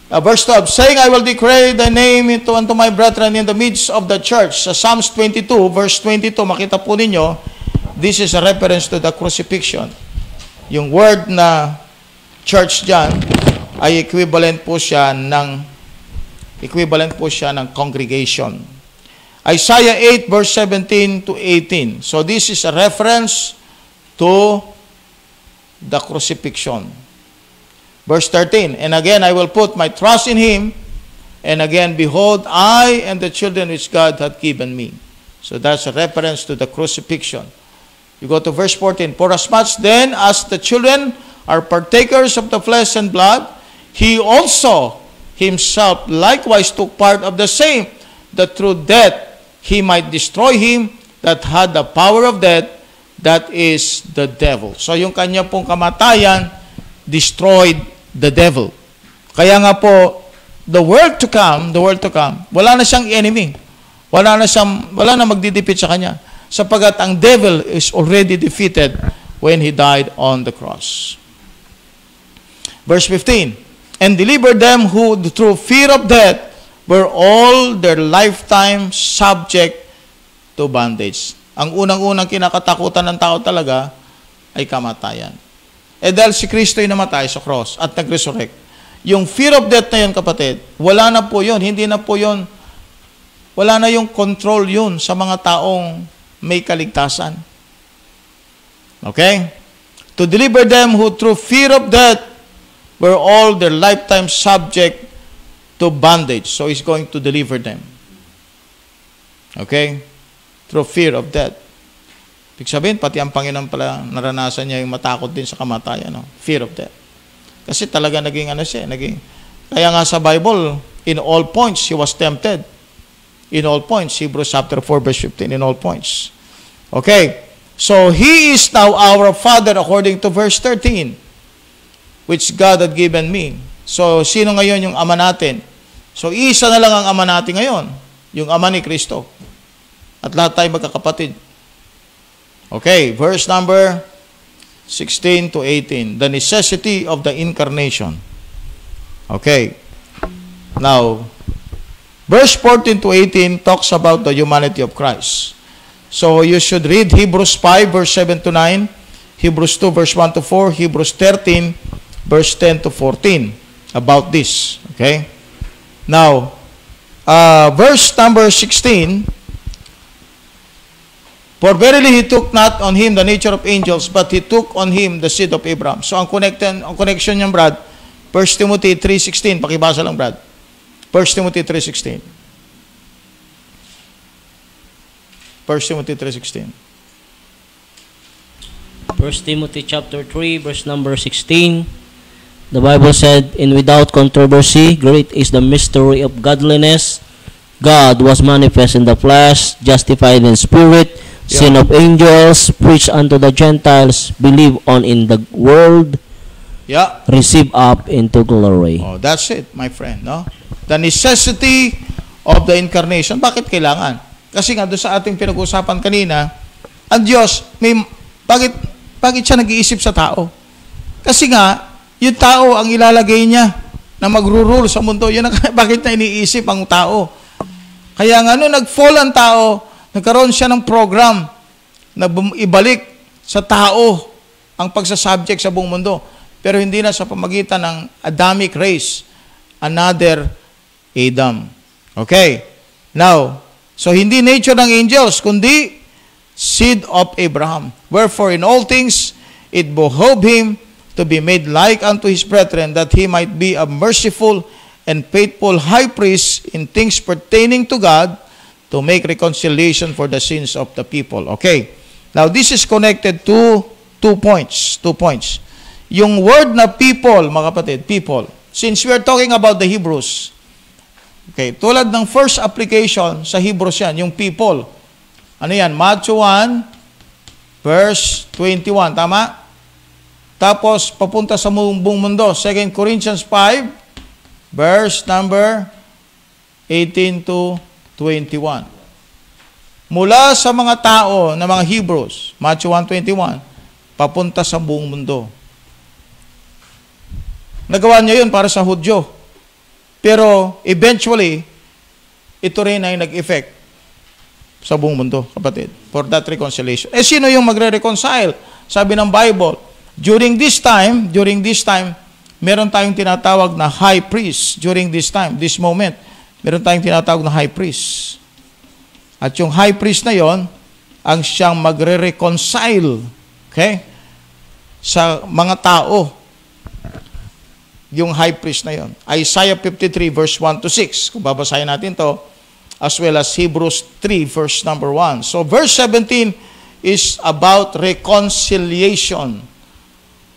Verse 12, saying, I will declare the name unto my brethren in the midst of the church. Sa Psalms 22, verse 22, makita po ninyo, this is a reference to the crucifixion. Yung word na church dyan ay equivalent po siya ng congregation. Isaiah 8 verse 17 to 18. So this is a reference to the crucifixion. Verse 13, and again I will put my trust in him, and again, behold, I and the children which God hath given me. So that's a reference to the crucifixion. You go to verse 14, for as much then as the children are partakers of the flesh and blood, he also himself likewise took part of the same, that through death he might destroy him that had the power of death, that is the devil. So yung kanya pong kamatayan destroyed the devil. Kaya nga po, the world to come, wala na siyang enemy. Wala na magdidipit sa kanya. Sapagat ang devil is already defeated when he died on the cross. Verse 15, and delivered them who through fear of death were all their lifetime subject to bondage. Ang unang-unang kinakatakutan ng tao talaga ay kamatayan. Eh dahil si Kristo ay namatay sa cross at nag-resurrect, yung fear of death na yun, kapatid, wala na po yun. Hindi na po yun. Wala na yung control yun sa mga taong may kaligtasan. Okay? To deliver them who through fear of death were all their lifetime subject to bondage. So he's going to deliver them. Okay? Through fear of death. Ibig sabihin, pati ang Panginoon pala naranasan niya yung matakot din sa kamatayan. No? Fear of death. Kasi talaga naging kaya nga sa Bible, in all points, he was tempted. In all points. Hebrews chapter 4 verse 15, in all points. Okay. So, he is now our Father according to verse 13, which God had given me. So, sino ngayon yung Ama natin? So, isa na lang ang Ama natin ngayon. Yung Ama ni Kristo. At lahat tayo magkakapatid. Okay, verse number 16 to 18. The necessity of the incarnation. Okay. Now, verse 14 to 18 talks about the humanity of Christ. So, you should read Hebrews 5 verse 7 to 9, Hebrews 2 verse 1 to 4, Hebrews 13 verse 10 to 14 about this. Okay? Now, verse number 16, for verily he took not on him the nature of angels, but he took on him the seed of Abraham. So, ang connection niyan, Brad, 1 Timothy 3:16. Pakibasa lang, Brad. 1 Timothy 3:16. 1 Timothy 3:16. 1 Timothy chapter 3, verse number 16. The Bible said, and without controversy, great is the mystery of godliness. God was manifest in the flesh, justified in spirit, seen of angels, preached unto the Gentiles, believed on in the world, received up into glory. Oh, that's it, my friend. No? The necessity of the incarnation. Bakit kailangan? Kasi nga doon sa ating pinag-usapan kanina, ang Diyos, bakit siya nag-iisip sa tao? Kasi nga, yung tao ang ilalagay niya na magro-rule sa mundo. Yun ang bakit na iniisip ang tao. Kaya nga, nung nag-fall ang tao, nagkaroon siya ng program na ibalik sa tao ang pagsasubject sa buong mundo. Pero hindi na sa pamagitan ng Adamic race, another Adam. Okay. Now, so hindi nature ng angels, kundi seed of Abraham. Wherefore, in all things, it behoved him to be made like unto his brethren, that he might be a merciful and faithful high priest in things pertaining to God, to make reconciliation for the sins of the people. Okay. Now, this is connected to 2 points. 2 points. Yung word na people, mga kapatid, people. Since we are talking about the Hebrews, okay, tulad ng first application sa Hebrews yan, yung people. Ano yan? Matthew 1, verse 21. Tama? Tapos, papunta sa buong mundo. 2 Corinthians 5, verse number 18 to 21. Mula sa mga tao na mga Hebrews, Matthew 1:21, papunta sa buong mundo. Nagawa niya yun para sa Hudyo. Pero eventually, ito rin ay nag-effect sa buong mundo, kapatid, for that reconciliation. Eh, sino yung magre-reconcile? Sabi ng Bible, during this time, meron tayong tinatawag na high priest. During this time, this moment, meron tayong tinatawag na high priest. At yung high priest na yon ang siyang magre-reconcile, okay, sa mga tao. Yung high priest na yon. Isaiah 53 verse 1 to 6. Kung babasahin natin to, as well as Hebrews 3 verse number 1. So verse 17 is about reconciliation.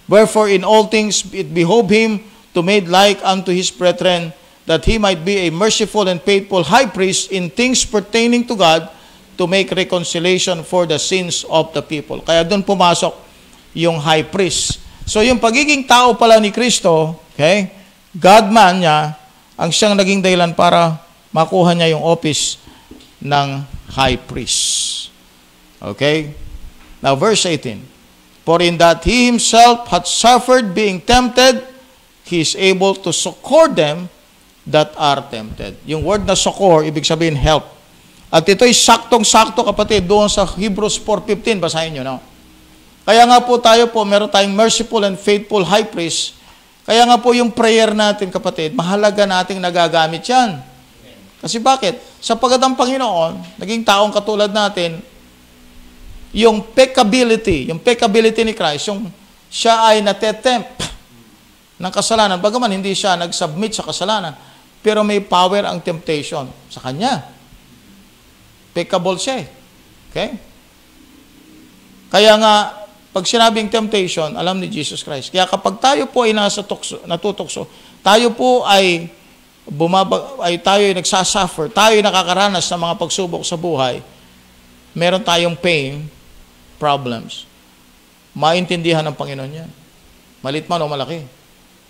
Wherefore in all things it behoved him to made like unto his brethren, that he might be a merciful and faithful high priest in things pertaining to God, to make reconciliation for the sins of the people. Kaya doon pumasok yung high priest. So yung pagiging tao pala ni Kristo, okay, God-man niya, ang siyang naging dahilan para makuha niya yung office ng high priest. Okay? Now verse 18. For in that he himself had suffered being tempted, he is able to succor them that are tempted. Yung word na succor, ibig sabihin help. At ito'y saktong-sakto, kapatid, doon sa Hebrews 4:15, basahin nyo, no? Kaya nga po tayo po, meron tayong merciful and faithful high priest. Kaya nga po yung prayer natin, kapatid, mahalaga nating nagagamit yan. Kasi bakit? Sapagkat ang Panginoon, naging taong katulad natin, yung peccability ni Christ, yung siya ay natetempt ng kasalanan, bagaman hindi siya nag-submit sa kasalanan, pero may power ang temptation sa kanya. Peccable siya. Okay? Kaya nga, pag sinabing temptation, alam ni Jesus Christ. Kaya kapag tayo po ay natutokso, tayo po ay tayo ay nagsasuffer, tayo ay nakakaranas ng mga pagsubok sa buhay, meron tayong pain, problems. Maintindihan ng Panginoon yan. Malit man o malaki.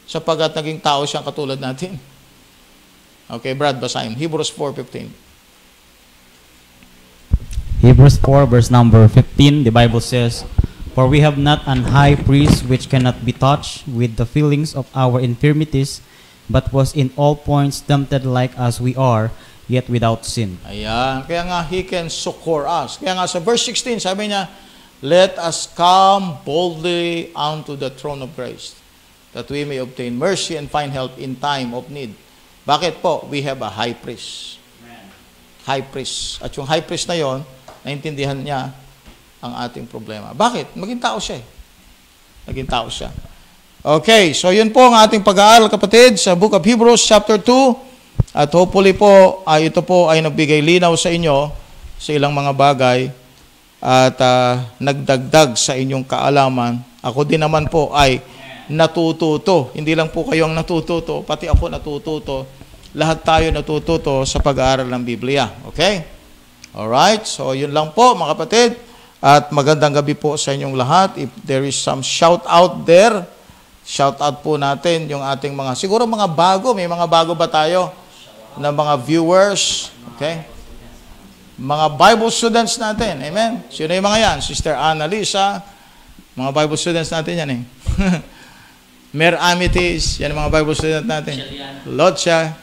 Sapagkat naging tao siyang katulad natin. Okay, Brad, basahin. Hebrews 4:15. Hebrews 4 verse number 15, the Bible says, For we have not an high priest which cannot be touched with the feelings of our infirmities, but was in all points tempted like as we are, yet without sin. Ayan. Kaya nga, he can succor us. Kaya nga, sa verse 16, sabi niya, let us come boldly unto the throne of grace, that we may obtain mercy and find help in time of need. Bakit po? We have a high priest. High priest. At yung high priest na yon, naintindihan niya ang ating problema. Bakit? Maging tao siya. Naging tao siya. Okay, so yun po ang ating pag-aaral, kapatid, sa Book of Hebrews chapter 2. At hopefully po, ito po ay nagbigay linaw sa inyo sa ilang mga bagay at nagdagdag sa inyong kaalaman. Ako din naman po ay natututo. Hindi lang po kayo ang natututo, pati ako natututo. Lahat tayo natututo sa pag-aaral ng Biblia. Okay? Alright, so yun lang po mga kapatid. At magandang gabi po sa inyong lahat. If there is some shout out there, shout out po natin yung ating mga, siguro mga bago, may mga bago ba tayo na mga viewers? Okay? Mga Bible students natin. Amen? Sino yung mga yan? Sister Annalisa. Mga Bible students natin yan eh. Mer Amitis, yan ang mga Bible student natin. Lotcha,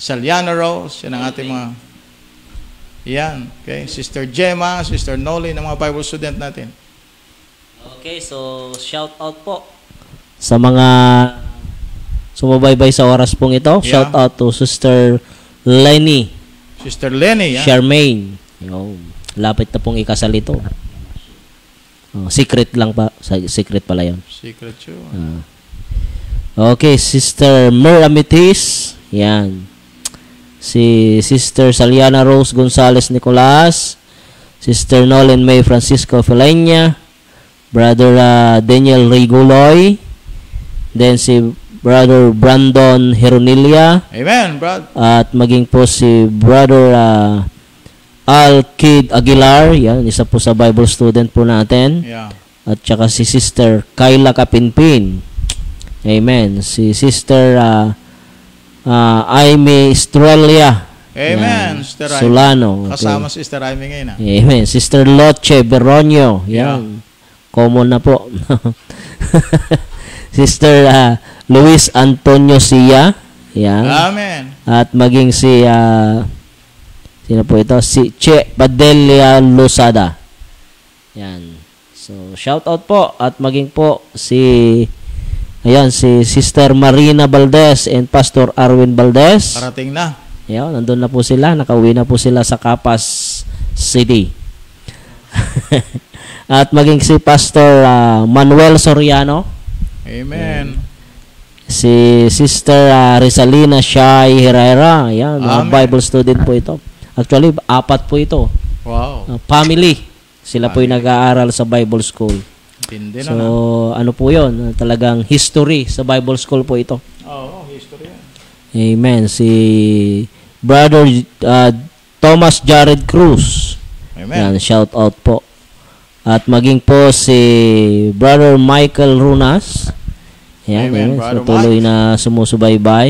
Saliana Rose, yan ang ating mga, yan, okay. Sister Gemma, Sister Noli, ng mga Bible student natin. Okay, so shout out po sa mga sumabaybay sa oras pong ito. Yeah. Shout out to Sister Lenny, Sister Lenny, yan. Charmaine. Yung lapit na pong ikasal ito. Secret lang pa. Secret pala yun. Secret yun. Okay, Sister Mer Amitis. Yan. Si Sister Saliana Rose Gonzales Nicolas. Sister Nolan May Francisco Felenia. Brother Daniel Reguloy. Then si Brother Brandon Heronilia. Amen, Brad. At maging po si Brother Alkid Aguilar. Yan, isa po sa Bible student po natin. Yeah. At saka si Sister Kayla Kapinpin. Amen. Si Sister Aimee Estrella. Amen, Yan. Sister Aimee. Solano. Okay. Kasama si Sister Aimee ngayon. Amen. Sister Loche Beronio. Yan. Yeah. Common na po. Sister Luis Antonio Sia. Yan. Amen. At maging si sino po ito? Si Che Badelia Losada. Yan. So, shout out po. At maging po si Sister Marina Valdez and Pastor Arwin Valdez. Parating na. Yan, nandun na po sila. Nakauwi na po sila sa Capas City. At maging si Pastor Manuel Soriano. Amen. Si Sister Rizalina Shai Herrera. Yan, Amen. Bible student po ito. Actually, 4 po ito. Wow. Family. Sila po yung nag-aaral sa Bible School. Tindi na So, na. ano po yun? Talagang history sa Bible School po ito. Oo, history yan. Amen. Si Brother Thomas Jared Cruz. Amen. Yan, shout out po. At maging po si Brother Michael Runas. Yan, Amen, amen. Brother So, tuloy na sumusubaybay.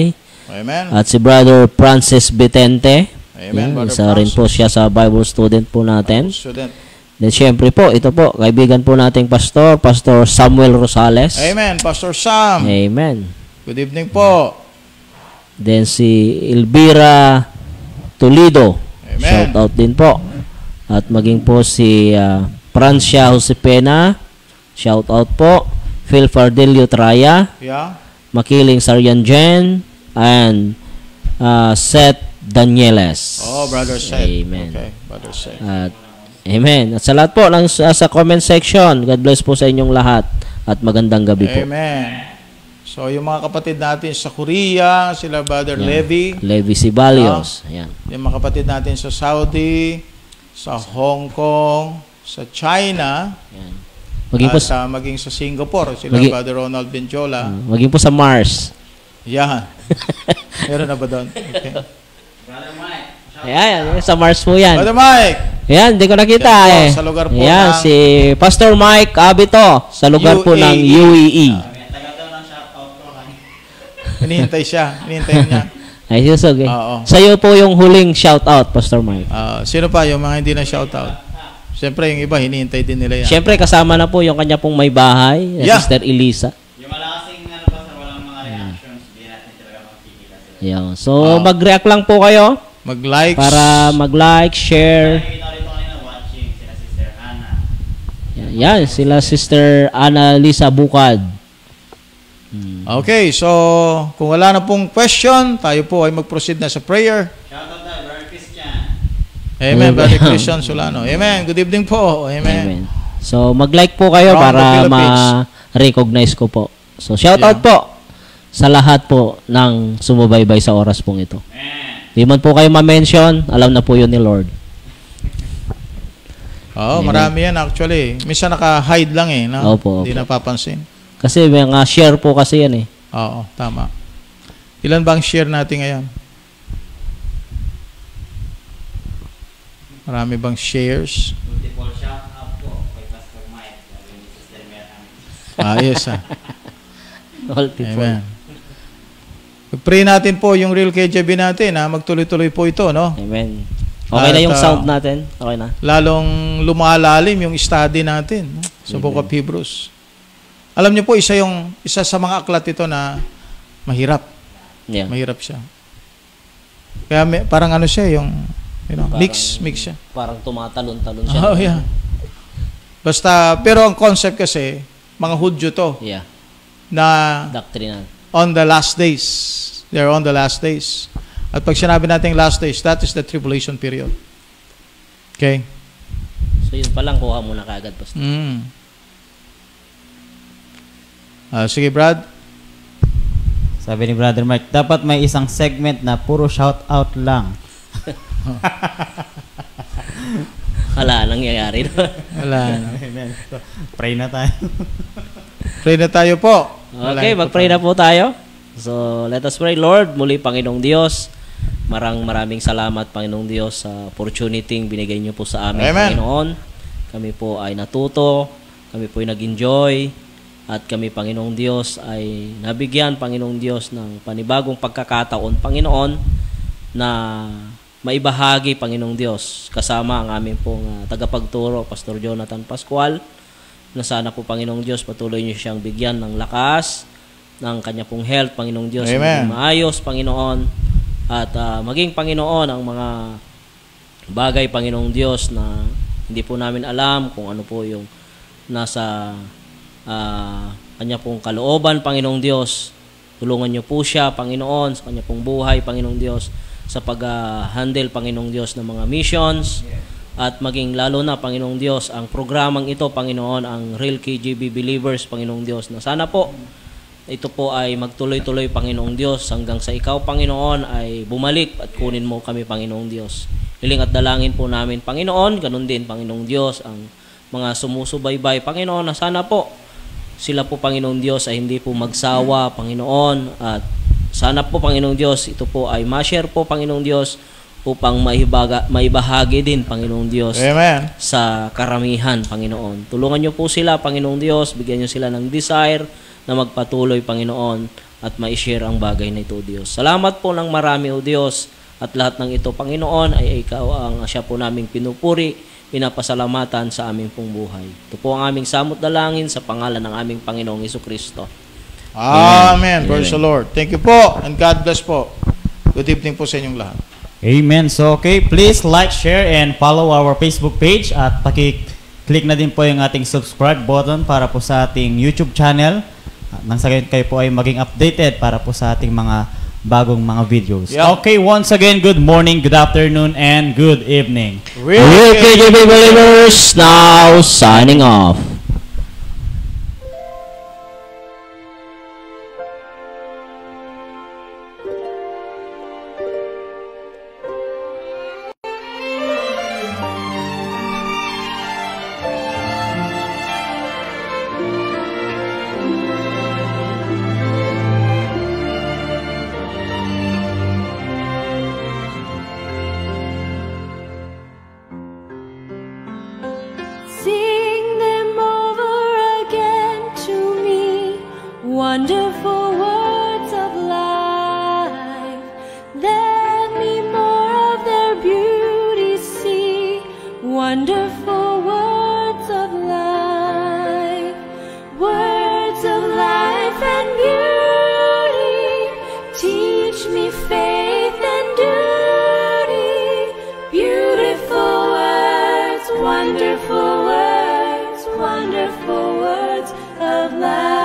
Amen. At si Brother Francis Betente. Amen, Yan, Brother isa rin po siya sa Bible student po natin. Student. Then, syempre po, ito po, kaibigan po nating Pastor Samuel Rosales. Amen, Pastor Sam. Amen. Good evening po. Then, si Elvira Toledo. Amen. Shout out din po. At maging po si Francia Josepena. Shout out po. Phil Fardelio Traya. Yeah. Makiling Saryan Jen. And Seth Danieles. Oh, Brother Seth. Amen. Okay, Brother Seth. At amen. At sa lahat po ng sa comment section, God bless po sa inyong lahat at magandang gabi po. Amen. So, yung mga kapatid natin sa Korea, sila Brother Levi, Levi Sibalios. Ayan. yung mga kapatid natin sa Saudi, sa Hong Kong, sa China, Ayan. Maging po at maging sa Singapore, sila Brother Ronald Benjola. maging po sa Mars. Yan. Meron na ba doon? Okay. Brother Mike. Ayan, sa Mars po yan. Brother Mike! Ayan, hindi ko nakita Yan po, eh. sa lugar po Ayan, ng- si Pastor Mike Abito sa lugar po ng UAE. Tagal daw ng shoutout ko lang. Hinihintay siya. Hinihintay niya. Ay, susog eh. Oo. Sa'yo po yung huling shoutout, Pastor Mike. Sino pa yung mga hindi na shoutout? Siyempre, yung iba, hinihintay din nila yan. Siyempre, kasama na po yung kanya pong may bahay, Yeah. Sister Elisa. Yung malaking pa sa walang mga reactions, hindi natin talaga makikita sila. Ayan. So, mag-react lang po kayo Mag-likes. para mag-like, share. Nakikita rito kanina watching sila Sister Hannah. Yan, sila Sister Ana Lisa Bukad. Okay, so kung wala na pong question, tayo po ay mag-proceed na sa prayer. Shoutout na, Brother Christian. Amen, Brother Christian Solano. Amen. Good evening po. Amen. Amen. So, mag-like po kayo From the para Philippines. ma-recognize ko po. So, shout out po sa lahat po ng sumubaybay sa oras pong ito. Di man po kayo ma-mention, alam na po yun ni Lord. Oo, marami yan actually. Minsan naka-hide lang eh. No? Opo, Hindi napapansin. Kasi may mga share po kasi yan eh. Oo, tama. Ilan bang share natin ngayon? Marami bang shares? Multiple shoutout po kay Pastor Mike. Sabi ni Sister Mary. Ayos ah. Multiple. Amen. Pray natin po yung real KJB natin ha. Magtuloy-tuloy po ito, no? Amen. Okay na At, yung sound natin? Okay na? Lalong lumalalim yung study natin no? Sa Book of Hebrews. Alam niyo po, isa sa mga aklat ito na mahirap. Yeah. Mahirap siya. Kaya parang ano siya, yung mix siya. Parang tumatalon-talon siya. Oh, yeah. Basta, pero ang concept kasi, mga Hudyo to, Yeah. na Doctrinal. on the last days. They're on the last days. At pag sinabi natin last days, that is the tribulation period. Okay? So, yun pa lang, kuha muna kaagad, Pastor. Sige, Brad. Sabi ni Brother Mike, dapat may isang segment na puro shout out lang. Wala nangyayari doon. Wala na. Amen. So, pray na tayo. Pray na tayo po. Okay, mag-pray na po tayo. So, let us pray. Lord, muli Panginoong Diyos, maraming salamat Panginoong Diyos sa opportunity binigay niyo po sa amin, Amen. Panginoon. Kami po ay natuto, kami po ay nag-enjoy, at kami, Panginoong Diyos, ay nabigyan, Panginoong Diyos, ng panibagong pagkakataon, Panginoon, na maibahagi, Panginoong Diyos, kasama ang aming pong tagapagturo, Pastor Jonathan Pascual, na sana po, Panginoong Diyos, patuloy niyo siyang bigyan ng lakas, ng kanya pong health, Panginoong Diyos, Amen. maging maayos, Panginoon, at maging, Panginoon, ang mga bagay, Panginoong Diyos, na hindi po namin alam kung ano po yung nasa kanya pong kalooban, Panginoong Diyos. Tulungan niyo po siya, Panginoon, sa kanya pong buhay, Panginoong Diyos, sa pag-handle, Panginoong Diyos, ng mga missions, at maging lalo na, Panginoong Diyos, ang programang ito, Panginoon, ang Real KGB Believers, Panginoong Diyos, na sana po, ito po ay magtuloy-tuloy, Panginoong Diyos, hanggang sa ikaw, Panginoon, ay bumalik at kunin mo kami, Panginoong Diyos. Hiling at dalangin po namin, Panginoon, ganun din, Panginoong Diyos, ang mga sumusubaybay, Panginoon, na sana po, sila po, Panginoong Diyos, ay hindi po magsawa, Panginoon, at sana po, Panginoong Diyos, ito po ay ma-share po, Panginoong Diyos, upang maibahagi din, Panginoong Diyos, Amen. sa karamihan, Panginoon. Tulungan niyo po sila, Panginoong Diyos, bigyan niyo sila ng desire na magpatuloy, Panginoon, at ma-share ang bagay na ito, Diyos. Salamat po ng marami, O Diyos, at lahat ng ito, Panginoon, ay ikaw ang siya po naming pinupuri, pinapasalamatan sa aming pong buhay. Ito po ang aming samot dalangin sa pangalan ng aming Panginoong Jesucristo. Amen. Praise the Lord. Thank you po, and God bless po. Good evening po sa inyong lahat. Amen. So, okay, please like, share, and follow our Facebook page at paki-click na din po yung ating subscribe button para po sa ating YouTube channel. Nang sa gayon kayo po ay maging updated para po sa ating mga bagong mga videos. Yep. Okay, once again, good morning, good afternoon, and good evening. Real KGB Believers now signing off. Sing them over again to me, wonderful words of life. Let me more of their beauty see, wonderful words of life. Words of life and beauty, teach me faith and duty. Beautiful words, wonderful words of life.